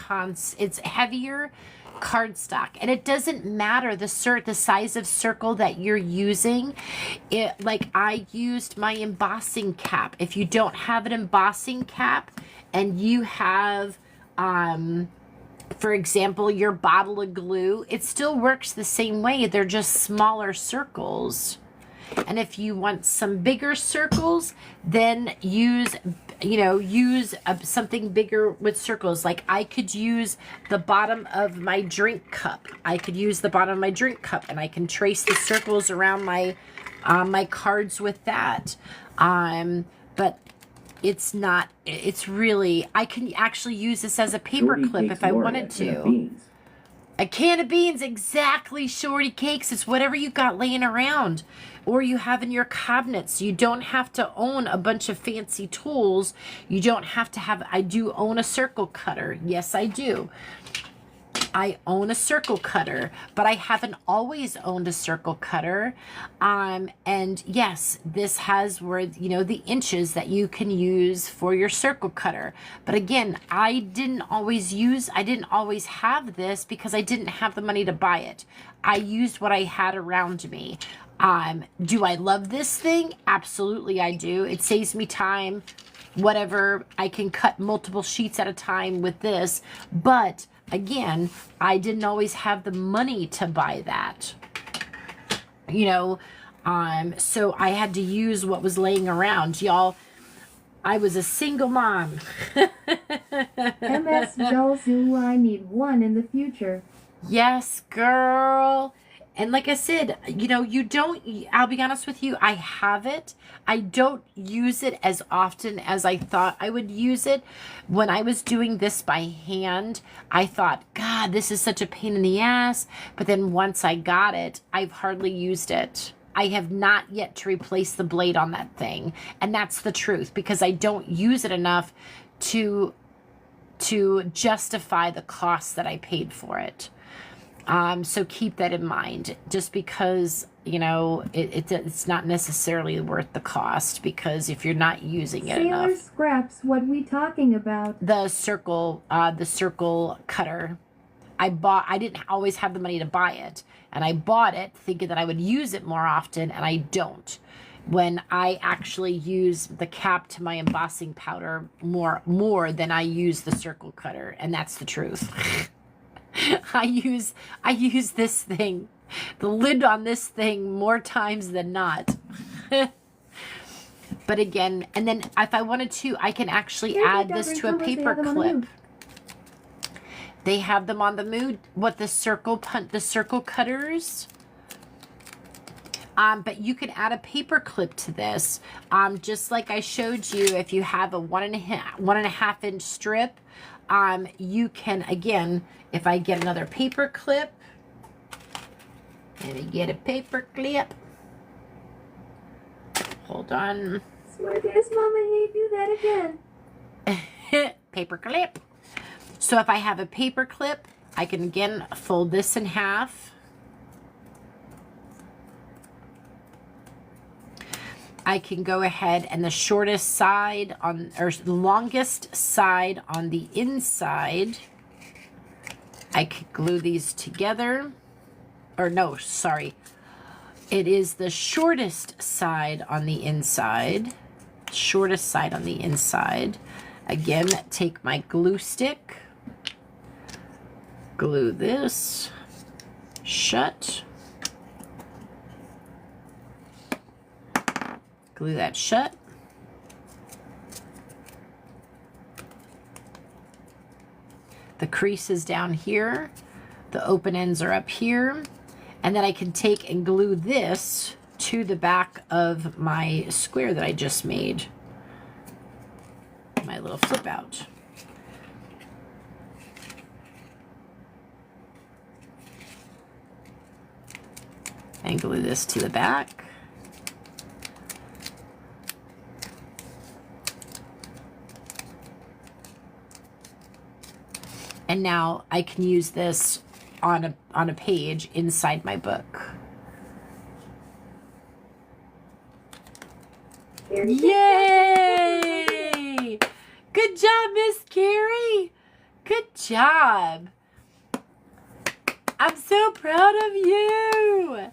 It's heavier cardstock, and it doesn't matter the size of circle that you're using. It, like I used my embossing cap. If you don't have an embossing cap and you have for example, your bottle of glue, it still works the same way. They're just smaller circles. And if you want some bigger circles, then use something bigger with circles. Like I could use the bottom of my drink cup. I could use the bottom of my drink cup, and I can trace the circles around my my cards with that. But it's really, I can actually use this as a paper clip if I wanted to. A can of beans, exactly, Shorty Cakes. It's whatever you got laying around or you have in your cabinets. You don't have to own a bunch of fancy tools. You don't have to have, I do own a circle cutter. Yes, I do. I own a circle cutter, but I haven't always owned a circle cutter. And yes, this has where, you know, the inches that you can use for your circle cutter. But again, I didn't always have this because I didn't have the money to buy it. I used what I had around me. Do I love this thing? Absolutely I do. It saves me time, whatever. I can cut multiple sheets at a time with this, but again, I didn't always have the money to buy that, you know, so I had to use what was laying around. Y'all, I was a single mom. MS Dolzu, I need one in the future. Yes, girl. And like I said, you know, I'll be honest with you, I have it. I don't use it as often as I thought I would use it. When I was doing this by hand, I thought, God, this is such a pain in the ass. But then once I got it, I've hardly used it. I have not yet to replace the blade on that thing. And that's the truth, because I don't use it enough to justify the cost that I paid for it. So keep that in mind, just because, you know, it's not necessarily worth the cost, because if you're not using it enough. Sailor Scraps, what we talking about? The circle cutter. I didn't always have the money to buy it, and I bought it thinking that I would use it more often, and I don't. When I actually use the cap to my embossing powder more than I use the circle cutter, and that's the truth. I use this thing, the lid on this thing, more times than not. But again, and then if I wanted to, I can actually add this to a paper clip. They have them on the Mood. What, the circle cutters? But you can add a paper clip to this. Just like I showed you, if you have a 1.5 inch strip, you can, again, if I get another paper clip, let me get a paper clip. Hold on. Smartest Mama, hey, do that again. Paper clip. So if I have a paper clip, I can again fold this in half. I can go ahead and the shortest side on, or the longest side on the inside, I could glue these together. Or no, sorry. It is the shortest side on the inside. Shortest side on the inside. Again, take my glue stick. Glue this shut. Glue that shut. The crease is down here. The open ends are up here. And then I can take and glue this to the back of my square that I just made. My little flip out. And glue this to the back. And now I can use this on a page inside my book. Yay! Good job, Miss Carrie. Good job. so proud of you.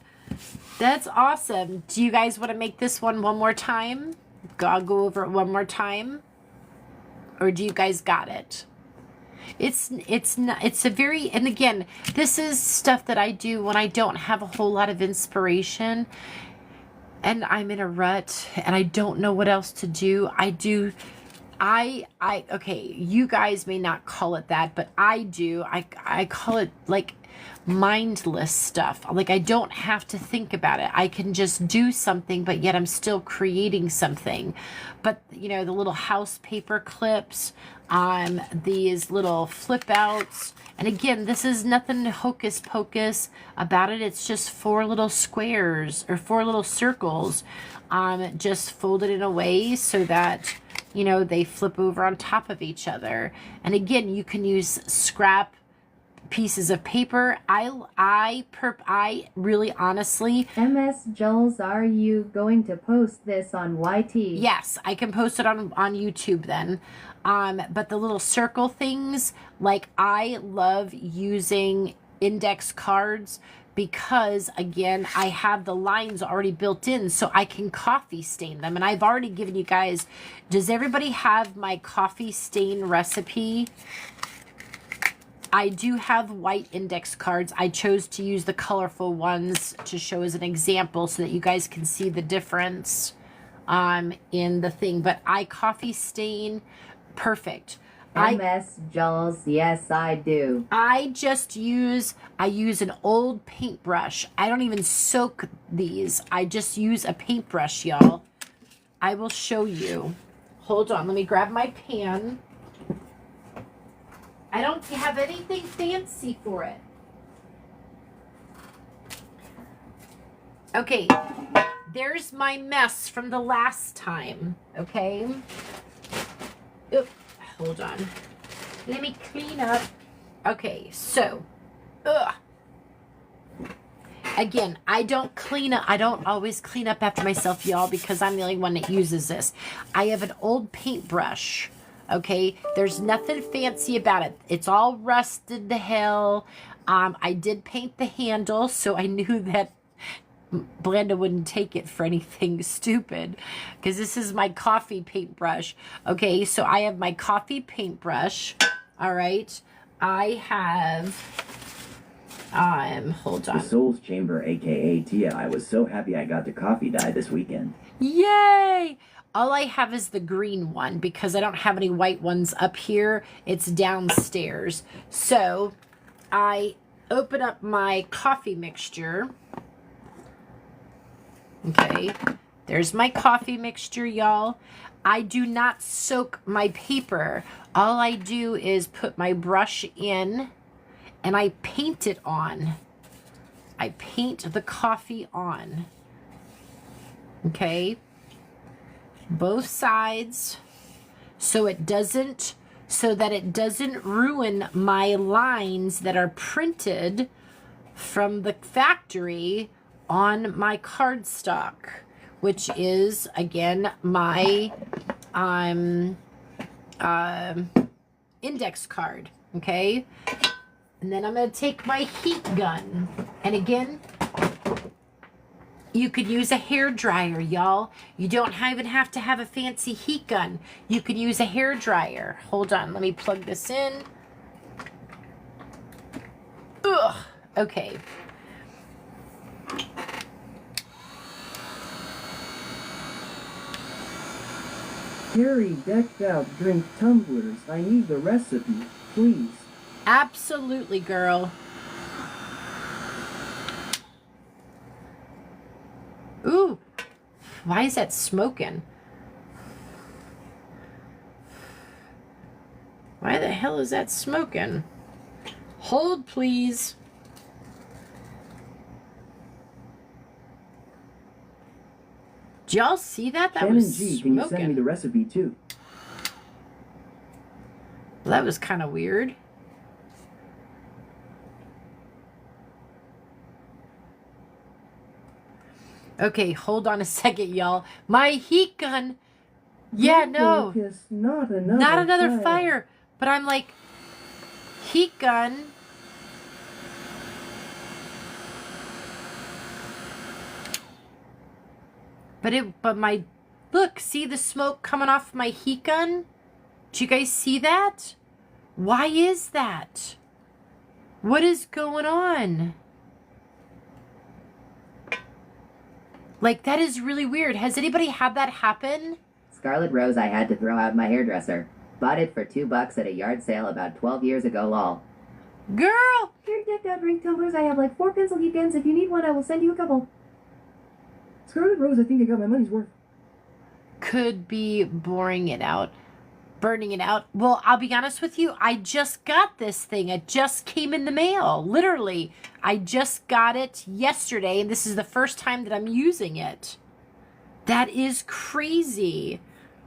That's awesome. Do you guys want to make this one more time? I'll go over it one more time. Or do you guys got it? It's a very, and again, this is stuff that I do when I don't have a whole lot of inspiration and I'm in a rut and I don't know what else to do. Okay, you guys may not call it that, but I do. I call it like mindless stuff. Like I don't have to think about it. I can just do something, but yet I'm still creating something. But you know, the little house paper clips, these little flip outs. And again, this is nothing hocus pocus about it. It's just 4 little squares or 4 little circles, just folded in a way so that, you know, they flip over on top of each other. And again, you can use scrap pieces of paper. I really honestly, MS Jules, are you going to post this on YT? yes, I can post it on YouTube then. But the little circle things, like I love using index cards because again, I have the lines already built in so I can coffee stain them. And I've already given you guys, does everybody have my coffee stain recipe? I do have white index cards. I chose to use the colorful ones to show as an example so that you guys can see the difference in the thing. But I coffee stain perfect. MS Jules, yes I do. I use an old paintbrush. I don't even soak these. I just use a paintbrush, y'all. I will show you. Hold on, let me grab my pan. I don't have anything fancy for it. Okay, there's my mess from the last time, okay? Oop, hold on. Let me clean up. Okay, so, again, I don't always clean up after myself, y'all, because I'm the only one that uses this. I have an old paintbrush. Okay, there's nothing fancy about it. It's all rusted to hell. I did paint the handle, so I knew that Blanda wouldn't take it for anything stupid, because this is my coffee paintbrush. Okay, so I have my coffee paintbrush. All right, I have, hold on. The Soul's Chamber, aka Tia. I was so happy I got to coffee dye this weekend. Yay! All I have is the green one because I don't have any white ones up here. It's downstairs. So I open up my coffee mixture. Okay, there's my coffee mixture, y'all. I do not soak my paper. All I do is put my brush in and I paint it on. I paint the coffee on. Okay. Both sides so that it doesn't ruin my lines that are printed from the factory on my cardstock, which is again my index card. Okay, and then I'm going to take my heat gun, and again, you could use a hair dryer, y'all. You don't even have to have a fancy heat gun. You could use a hair dryer. Hold on, let me plug this in. Ugh, okay. Carry decked out drink tumblers. I need the recipe, please. Absolutely, girl. Ooh, why is that smoking? Why the hell is that smoking? Hold, please. Did y'all see that? That Shannon was G, can you send me smoking. the recipe too? Well, that was kind of weird. Okay, hold on a second, y'all. My heat gun. Yeah, no. Focus, not Another fire. But I'm like, heat gun. But my, look, see the smoke coming off my heat gun? Do you guys see that? Why is that? What is going on? Like, that is really weird. Has anybody had that happen? Scarlet Rose I had to throw out my hairdresser. Bought it for $2 at a yard sale about 12 years ago, lol. Girl! Here, decked out drink tumblers. I have like 4 pencil heat guns. If you need one, I will send you a couple. Scarlet Rose, I think I got my money's worth. Could be boring it out. Burning it out. Well, I'll be honest with you. I just got this thing. It just came in the mail. Literally. I just got it yesterday, and this is the first time that I'm using it. That is crazy.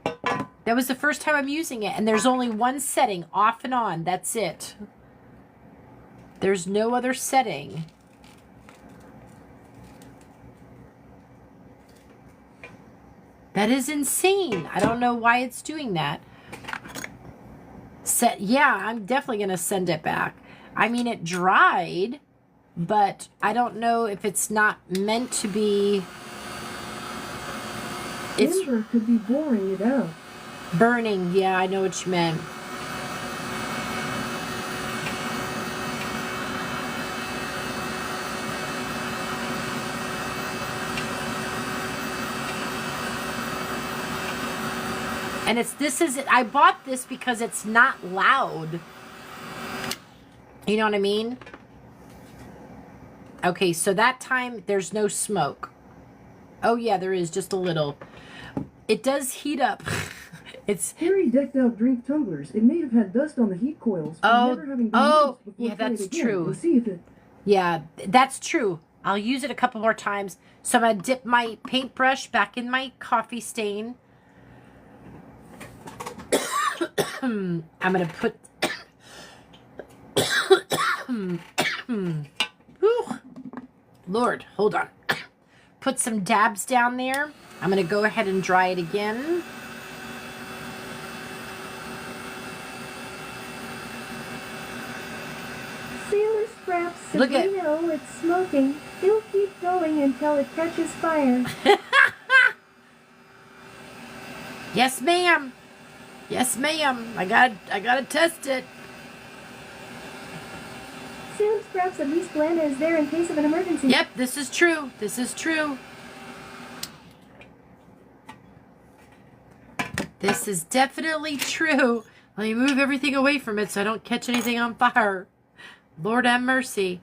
That was the first time I'm using it, and there's only one setting, off and on. That's it. There's no other setting. That is insane. I don't know why it's doing that. Yeah, I'm definitely going to send it back. I mean, it dried, but I don't know if it's not meant to be. It's Amber could be boring it out. burning. Yeah, I know what you meant. And I bought this because it's not loud. You know what I mean? Okay, so that time there's no smoke. Oh yeah, there is just a little. It does heat up. It's Harry decked out drink tumblers. It may have had dust on the heat coils. Oh, never having been oh, used before yeah, trying that's it again. true. Let's see if it. yeah, that's true. I'll use it a couple more times. So I'm gonna dip my paintbrush back in my coffee stain. I'm gonna put Whew. Lord, hold on. Put some dabs down there. I'm gonna go ahead and dry it again. Sailor Scraps, Look at- Sabrina, it's smoking. It'll keep going until it catches fire. Yes, ma'am. Yes, ma'am. I gotta test it. Sailor Scraps, at least Glenda is there in case of an emergency. Yep, this is true. This is true. This is definitely true. Let me move everything away from it so I don't catch anything on fire. Lord have mercy.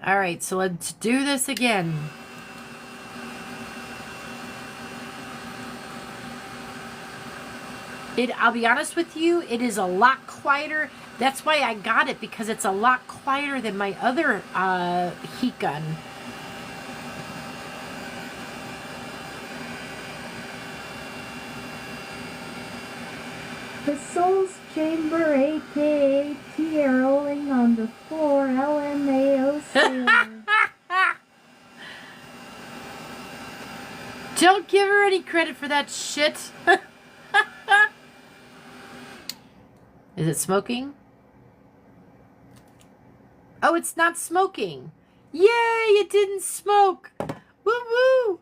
All right, so let's do this again. I'll be honest with you, it is a lot quieter. That's why I got it, because it's a lot quieter than my other heat gun. The Soul's Chamber, aka Tia rolling on the floor, LMAO Sailor. Don't give her any credit for that shit. Is it smoking? Oh, it's not smoking. Yay, it didn't smoke. Woo woo.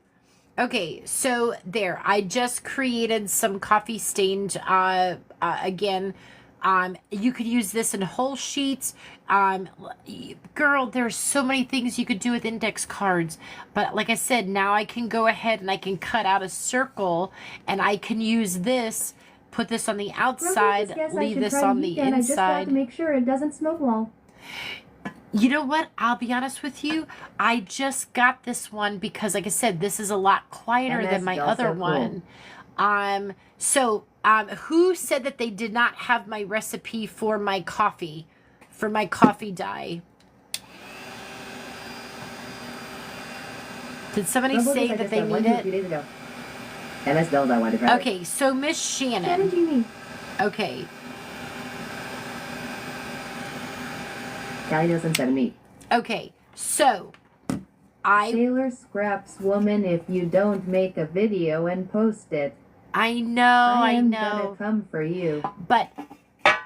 Okay, so there. I just created some coffee stained again. You could use this in whole sheets. Girl, there's so many things you could do with index cards. But like I said, now I can go ahead and I can cut out a circle and I can use this, put this on the outside, leave this on the I just got to inside. make sure it doesn't smoke well. You know what? I'll be honest with you. I just got this one because, like I said, this is a lot quieter And than my that's other also one. Who said that they did not have my recipe for my coffee dye? Did somebody say that they need it? Days ago. MS Dolls, I wanted to try. Okay, so Miss Shannon, Shannon. do you mean? Okay, Callie Nielsen 7 me. okay, so Sailor Scraps, woman, if you don't make a video and post it, I know, I I am know. gonna come for you. But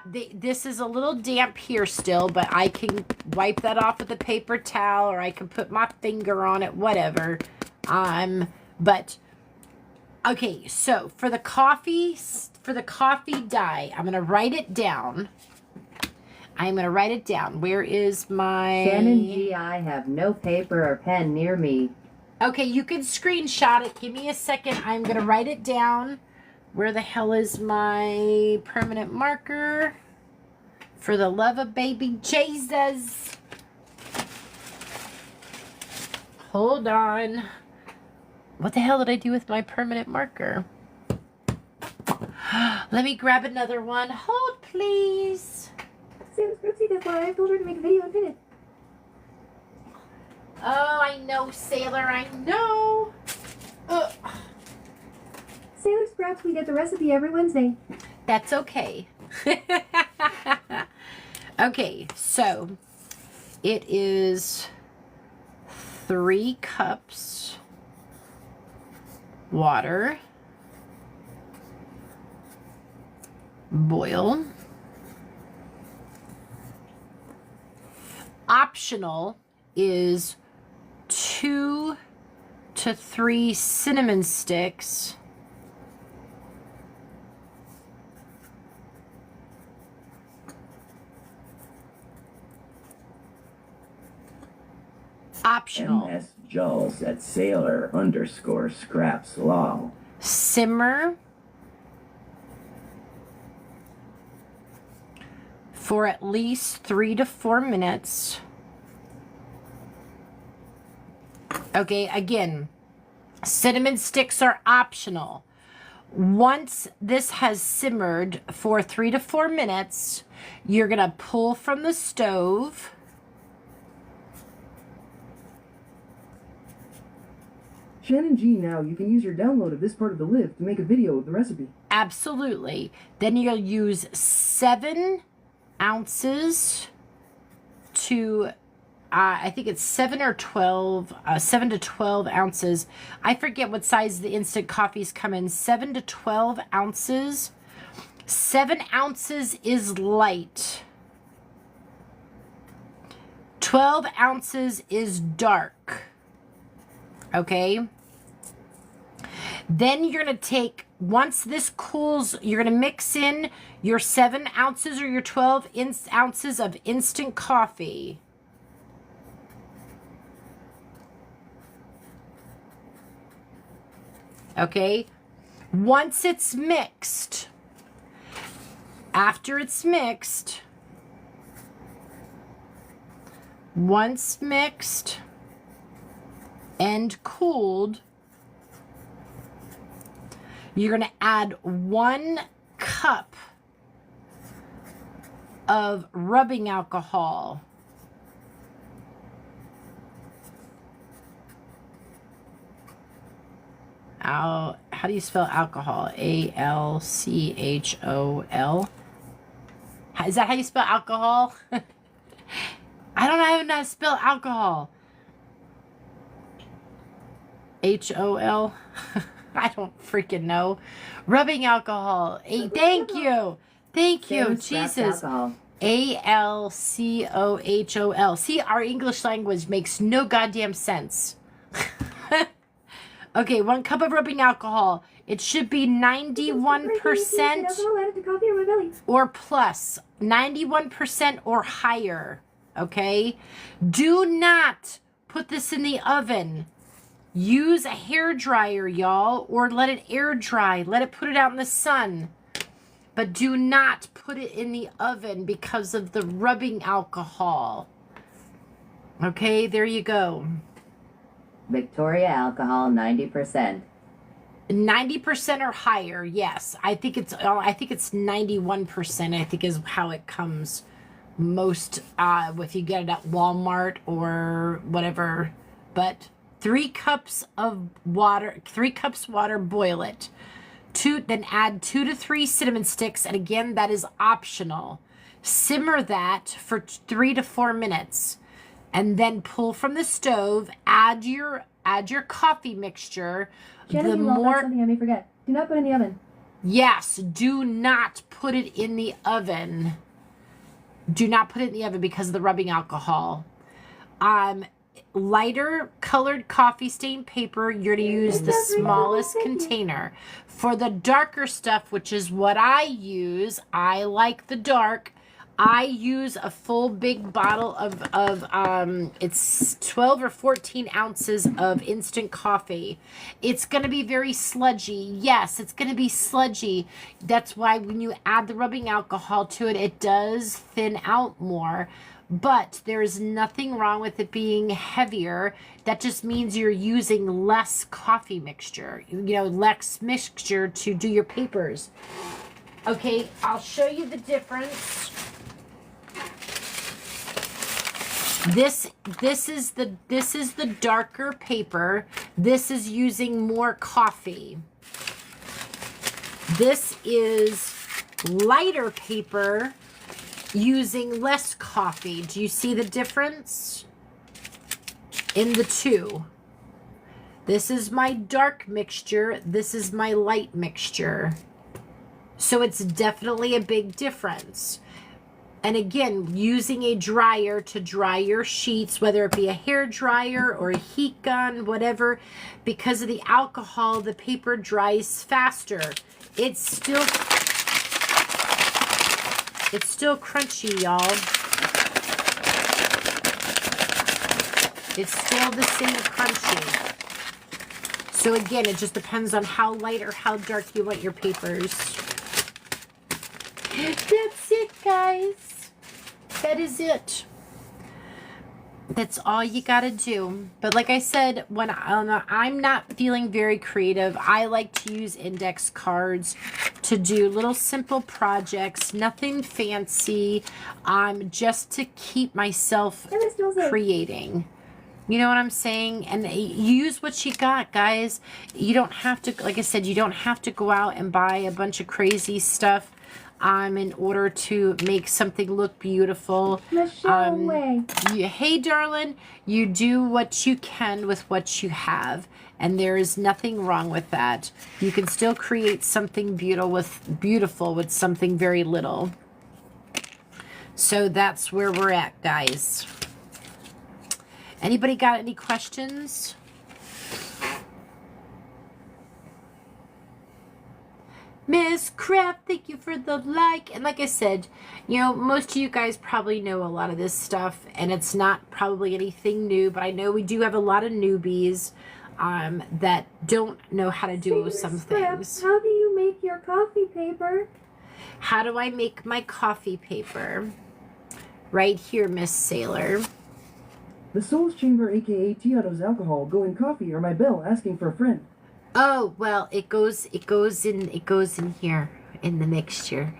this is a little damp here still, but I can wipe that off with a paper towel, or I can put my finger on it, whatever. But Okay, so for the coffee dye, I'm going to write it down. I'm going to write it down. Where is my... Shannon G, I have no paper or pen near me. Okay, you can screenshot it. Give me a second. I'm going to write it down. Where the hell is my permanent marker? For the love of baby Jesus. Hold on. What the hell did I do with my permanent marker? Let me grab another one. Hold, please. Sam's Brooksy, that's why I told her to make a video and pin it. Oh, I know, Sailor. I know. Ugh. Sailor Scraps, we get the recipe every Wednesday. That's okay. Okay, so it is 3 cups water, boil. Optional is 2 to 3 cinnamon sticks. Optional. MS Jules at Sailor_Scraps Law. Simmer for at least 3 to 4 minutes. Okay, again, cinnamon sticks are optional. Once this has simmered for 3 to 4 minutes, you're going to pull from the stove. Shannon G, now you can use your download of this part of the live to make a video of the recipe. Absolutely. Then you'll use 7 ounces to, I think it's 7 to 12 ounces. I forget what size the instant coffees come in. 7 to 12 ounces. 7 ounces is light. 12 ounces is dark. Okay? Then you're going to take, once this cools, you're going to mix in your 7 ounces or your 12 ounces of instant coffee. Okay? Once it's mixed, after it's mixed, once mixed and cooled, you're going to add 1 cup of rubbing alcohol. How do you spell alcohol? A-L-C-H-O-L. Is that how you spell alcohol? I don't know how to spell alcohol. H-O-L. I don't freaking know. Rubbing alcohol. Thank you. Thank you. Jesus. A-L-C-O-H-O-L. See, our English language makes no goddamn sense. Okay, 1 cup of rubbing alcohol. It should be 91% or plus. 91% or higher. Okay? Do not put this in the oven. Use a hair dryer, y'all, or let it air dry. Let it put it out in the sun. But do not put it in the oven because of the rubbing alcohol. Okay, there you go. Victoria alcohol 90%. 90% or higher, yes. I think it's 91%, I think is how it comes most if you get it at Walmart or whatever. But 3 cups of water, boil it. Then add 2 to 3 cinnamon sticks, and again, that is optional. Simmer that for 3 to 4 minutes. And then pull from the stove, add your coffee mixture. Shannon, something I may forget. Do not put in the oven. Yes, do not put it in the oven. Do not put it in the oven because of the rubbing alcohol. lighter colored coffee stain paper, you're going to use the smallest container. For the darker stuff, which is what I use, I like the dark, I use a full big bottle of it's 12 or 14 ounces of instant coffee. It's going to be very sludgy. Yes, it's going to be sludgy. That's why when you add the rubbing alcohol to it, it does thin out more. But there is nothing wrong with it being heavier. That just means you're using less coffee mixture, less mixture to do your papers. Okay, I'll show you the difference. This is the darker paper. This is using more coffee. This is lighter paper using less coffee. Do you see the difference in the two? This is my dark mixture. This is my light mixture. So it's definitely a big difference. And again, using a dryer to dry your sheets, whether it be a hair dryer or a heat gun, whatever, because of the alcohol, the paper dries faster. It's still crunchy, y'all. It's still the same crunchy. So again, it just depends on how light or how dark you want your papers. That's it, guys. That is it. That's all you gotta do. But like I said, when I'm not feeling very creative, I like to use index cards to do little simple projects, nothing fancy, just to keep myself creating. You know what I'm saying? And use what you got, guys. You don't have to, like I said, you don't have to go out and buy a bunch of crazy stuff in order to make something look beautiful. Hey, darling, you do what you can with what you have, and there is nothing wrong with that. You can still create something beautiful with something very little. So that's where we're at, guys. Anybody got any questions? Miss Craft, thank you for the like. And like I said, most of you guys probably know a lot of this stuff, and it's not probably anything new, but I know we do have a lot of newbies that don't know how to do some things. How do you make your coffee paper? How do I make my coffee paper? Right here, Miss Sailor. The Soul's Chamber, aka Tiato's alcohol, go in coffee, or my bell asking for a friend. Oh, well, it goes in here in the mixture.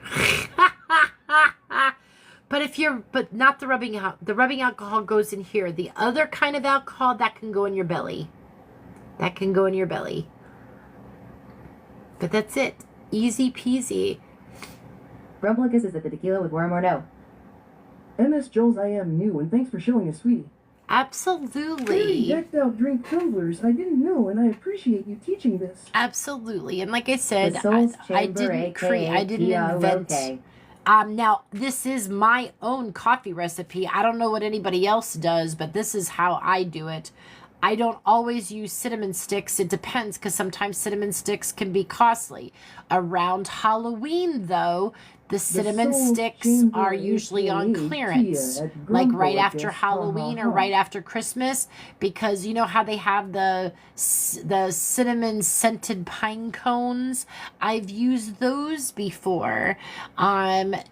But not the rubbing alcohol. The rubbing alcohol goes in here. The other kind of alcohol, that can go in your belly. That can go in your belly. But that's it. Easy peasy. Rumplicus, is it the tequila with worm or no? MS Jules, I am new, and thanks for showing us, sweetie. Absolutely. Very decked out drink tumblers. I didn't know, and I appreciate you teaching this. Absolutely. And like I said, I didn't invent. Now this is my own coffee recipe. I don't know what anybody else does, but this is how I do it. I don't always use cinnamon sticks. It depends, because sometimes cinnamon sticks can be costly. Around Halloween, though, the cinnamon sticks are usually on clearance, like right after Halloween or right after Christmas, because you know how they have the cinnamon scented pine cones. I've used those before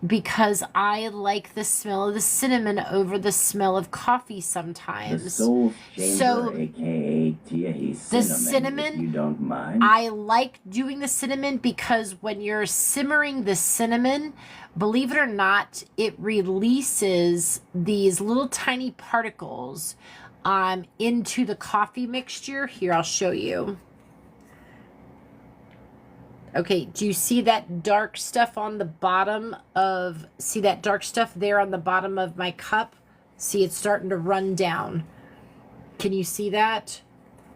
because I like the smell of the cinnamon over the smell of coffee sometimes. The Soul's Chamber, So aka Tia the cinnamon, if you don't mind. I like doing the cinnamon because when you're simmering the cinnamon, believe it or not, it releases these little tiny particles into the coffee mixture. Here, I'll show you. Okay, do you see that dark stuff on the bottom of, see that dark stuff there on the bottom of my cup? See, it's starting to run down. Can you see that?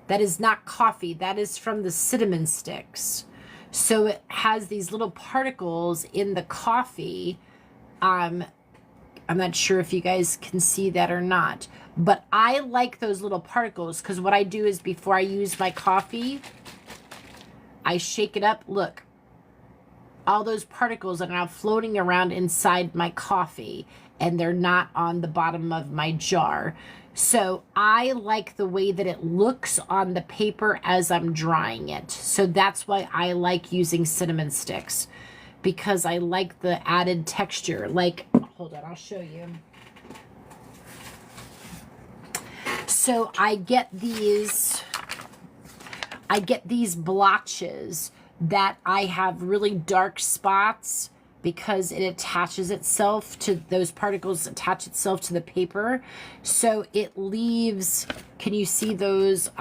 That is not coffee. That is from the cinnamon sticks. So it has these little particles in the coffee I'm not sure if you guys can see that or not, but I like those little particles because what I do is before I use my coffee, I shake it up. Look, all those particles are now floating around inside my coffee and they're not on the bottom of my jar. So I like the way that it looks on the paper as I'm drying it. So that's why I like using cinnamon sticks, because I like the added texture. Like, hold on, I'll show you. So I get these blotches that I have really dark spots because it attaches itself to those particles, attach itself to the paper. So it leaves, can you see those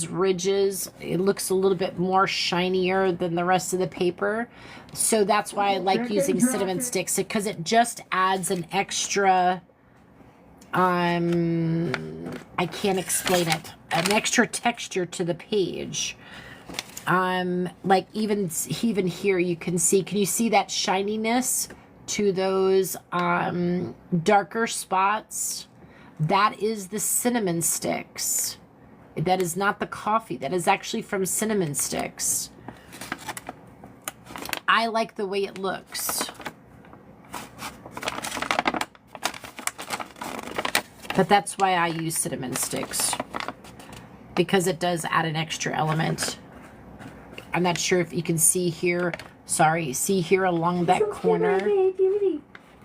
ridges? It looks a little bit more shinier than the rest of the paper. So that's why I like using cinnamon sticks, because it just adds an extra, I can't explain it, an extra texture to the page. Like even here you can you see that shininess to those darker spots? That is the cinnamon sticks. That is not the coffee. That is actually from cinnamon sticks. I like the way it looks. But that's why I use cinnamon sticks, because it does add an extra element. I'm not sure if you can see here. Sorry, see here along that corner?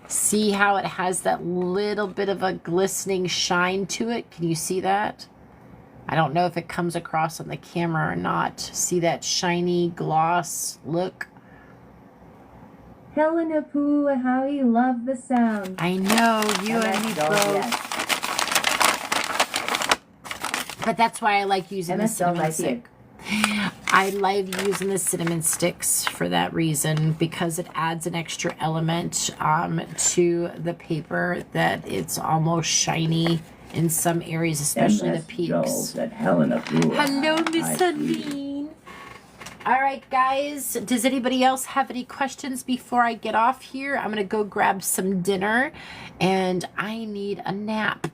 See how it has that little bit of a glistening shine to it? Can you see that? I don't know if it comes across on the camera or not. See that shiny gloss look? Helena Poo, how you love the sound. I know, you and me both. Yes. But that's why I like using the MS Dolls, cinnamon I see it. stick. I love using the cinnamon sticks for that reason, because it adds an extra element to the paper, that it's almost shiny in some areas, especially the peaks. Hello, Miss Sunbeam. All right, guys. Does anybody else have any questions before I get off here? I'm going to go grab some dinner, and I need a nap.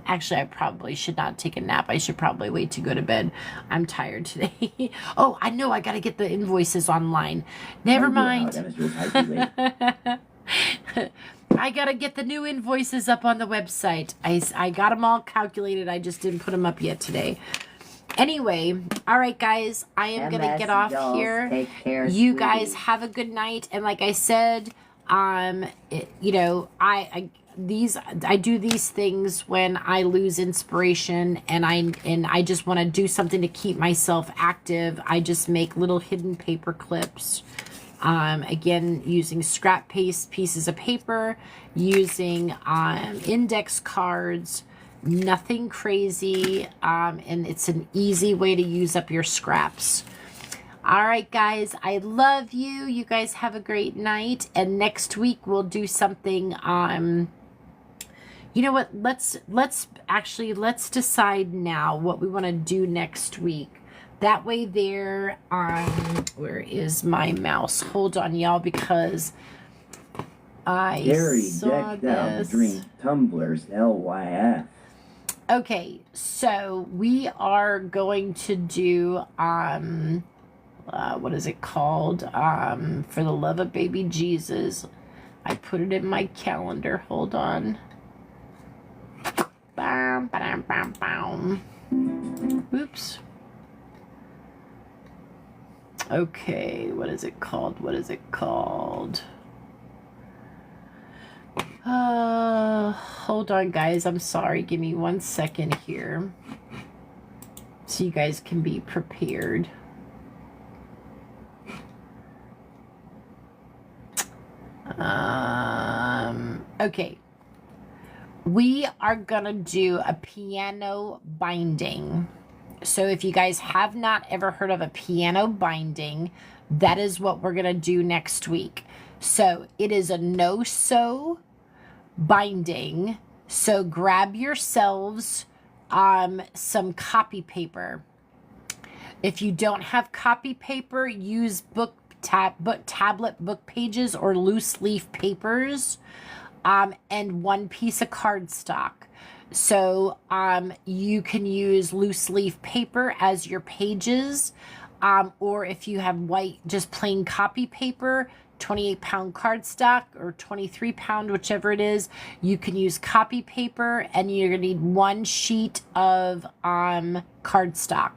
Actually, I probably should not take a nap. I should probably wait to go to bed. I'm tired today. Oh, I know. I got to get the invoices online. Never mind. I got to get the new invoices up on the website. I got them all calculated. I just didn't put them up yet today. Anyway, all right, guys. I am going to get off Dolls, here. take care, You sweetie. guys have a good night. And like I said, you know, I do these things when I lose inspiration and I just want to do something to keep myself active. I just make little hidden paper clips. Again, using scrap pieces of paper, using index cards, nothing crazy, and it's an easy way to use up your scraps. All right, guys, I love you. You guys have a great night, and next week we'll do something. You know what? Let's decide now what we want to do next week. That way there, where is my mouse? Hold on, y'all, because I saw this. Drink tumblers, LYF. Okay, so we are going to do, what is it called? For the love of baby Jesus. I put it in my calendar. Hold on. Bam, bam, bam, bam. Oops. Okay, what is it called? What is it called? Hold on, guys. I'm sorry. Give me 1 second here, so you guys can be prepared. Okay. We are gonna do a piano binding. So if you guys have not ever heard of a piano binding, that is what we're gonna do next week. So it is a no-sew binding. So grab yourselves some copy paper. If you don't have copy paper, use tablet book pages or loose leaf papers. and 1 piece of cardstock. So you can use loose leaf paper as your pages, or if you have white, just plain copy paper, 28-pound cardstock or 23-pound, whichever it is, you can use copy paper, and you're gonna need 1 sheet of cardstock.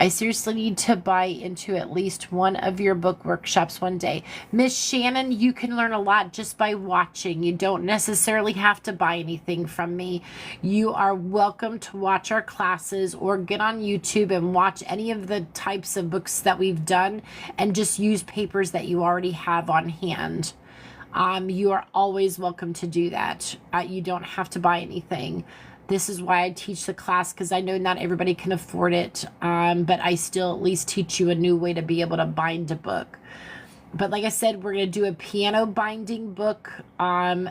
I seriously need to buy into at least one of your book workshops one day. Miss Shannon, you can learn a lot just by watching. You don't necessarily have to buy anything from me. You are welcome to watch our classes or get on YouTube and watch any of the types of books that we've done and just use papers that you already have on hand. You are always welcome to do that. You don't have to buy anything. This is why I teach the class, because I know not everybody can afford it, but I still at least teach you a new way to be able to bind a book. But like I said, we're going to do a piano binding book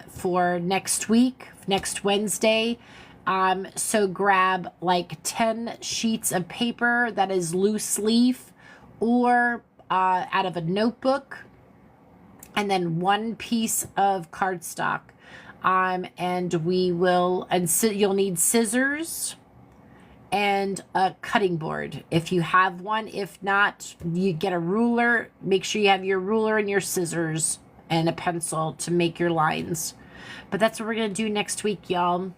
for next week, next Wednesday. So grab like 10 sheets of paper that is loose leaf or out of a notebook, and then 1 piece of cardstock. And you'll need scissors and a cutting board if you have one. If not, you get a ruler. Make sure you have your ruler and your scissors and a pencil to make your lines. But that's what we're going to do next week, y'all.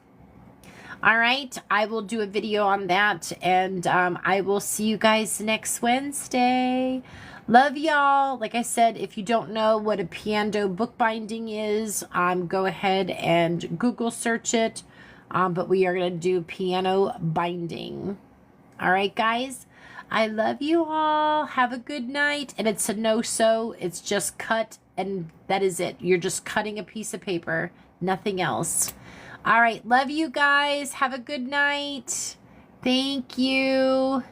All right, I will do a video on that, and I will see you guys next Wednesday. Love y'all. Like I said, if you don't know what a piano bookbinding is, go ahead and Google search it. But we are going to do piano binding. All right, guys. I love you all. Have a good night. And it's a no-sew. It's just cut, and that is it. You're just cutting a piece of paper. Nothing else. All right. Love you guys. Have a good night. Thank you.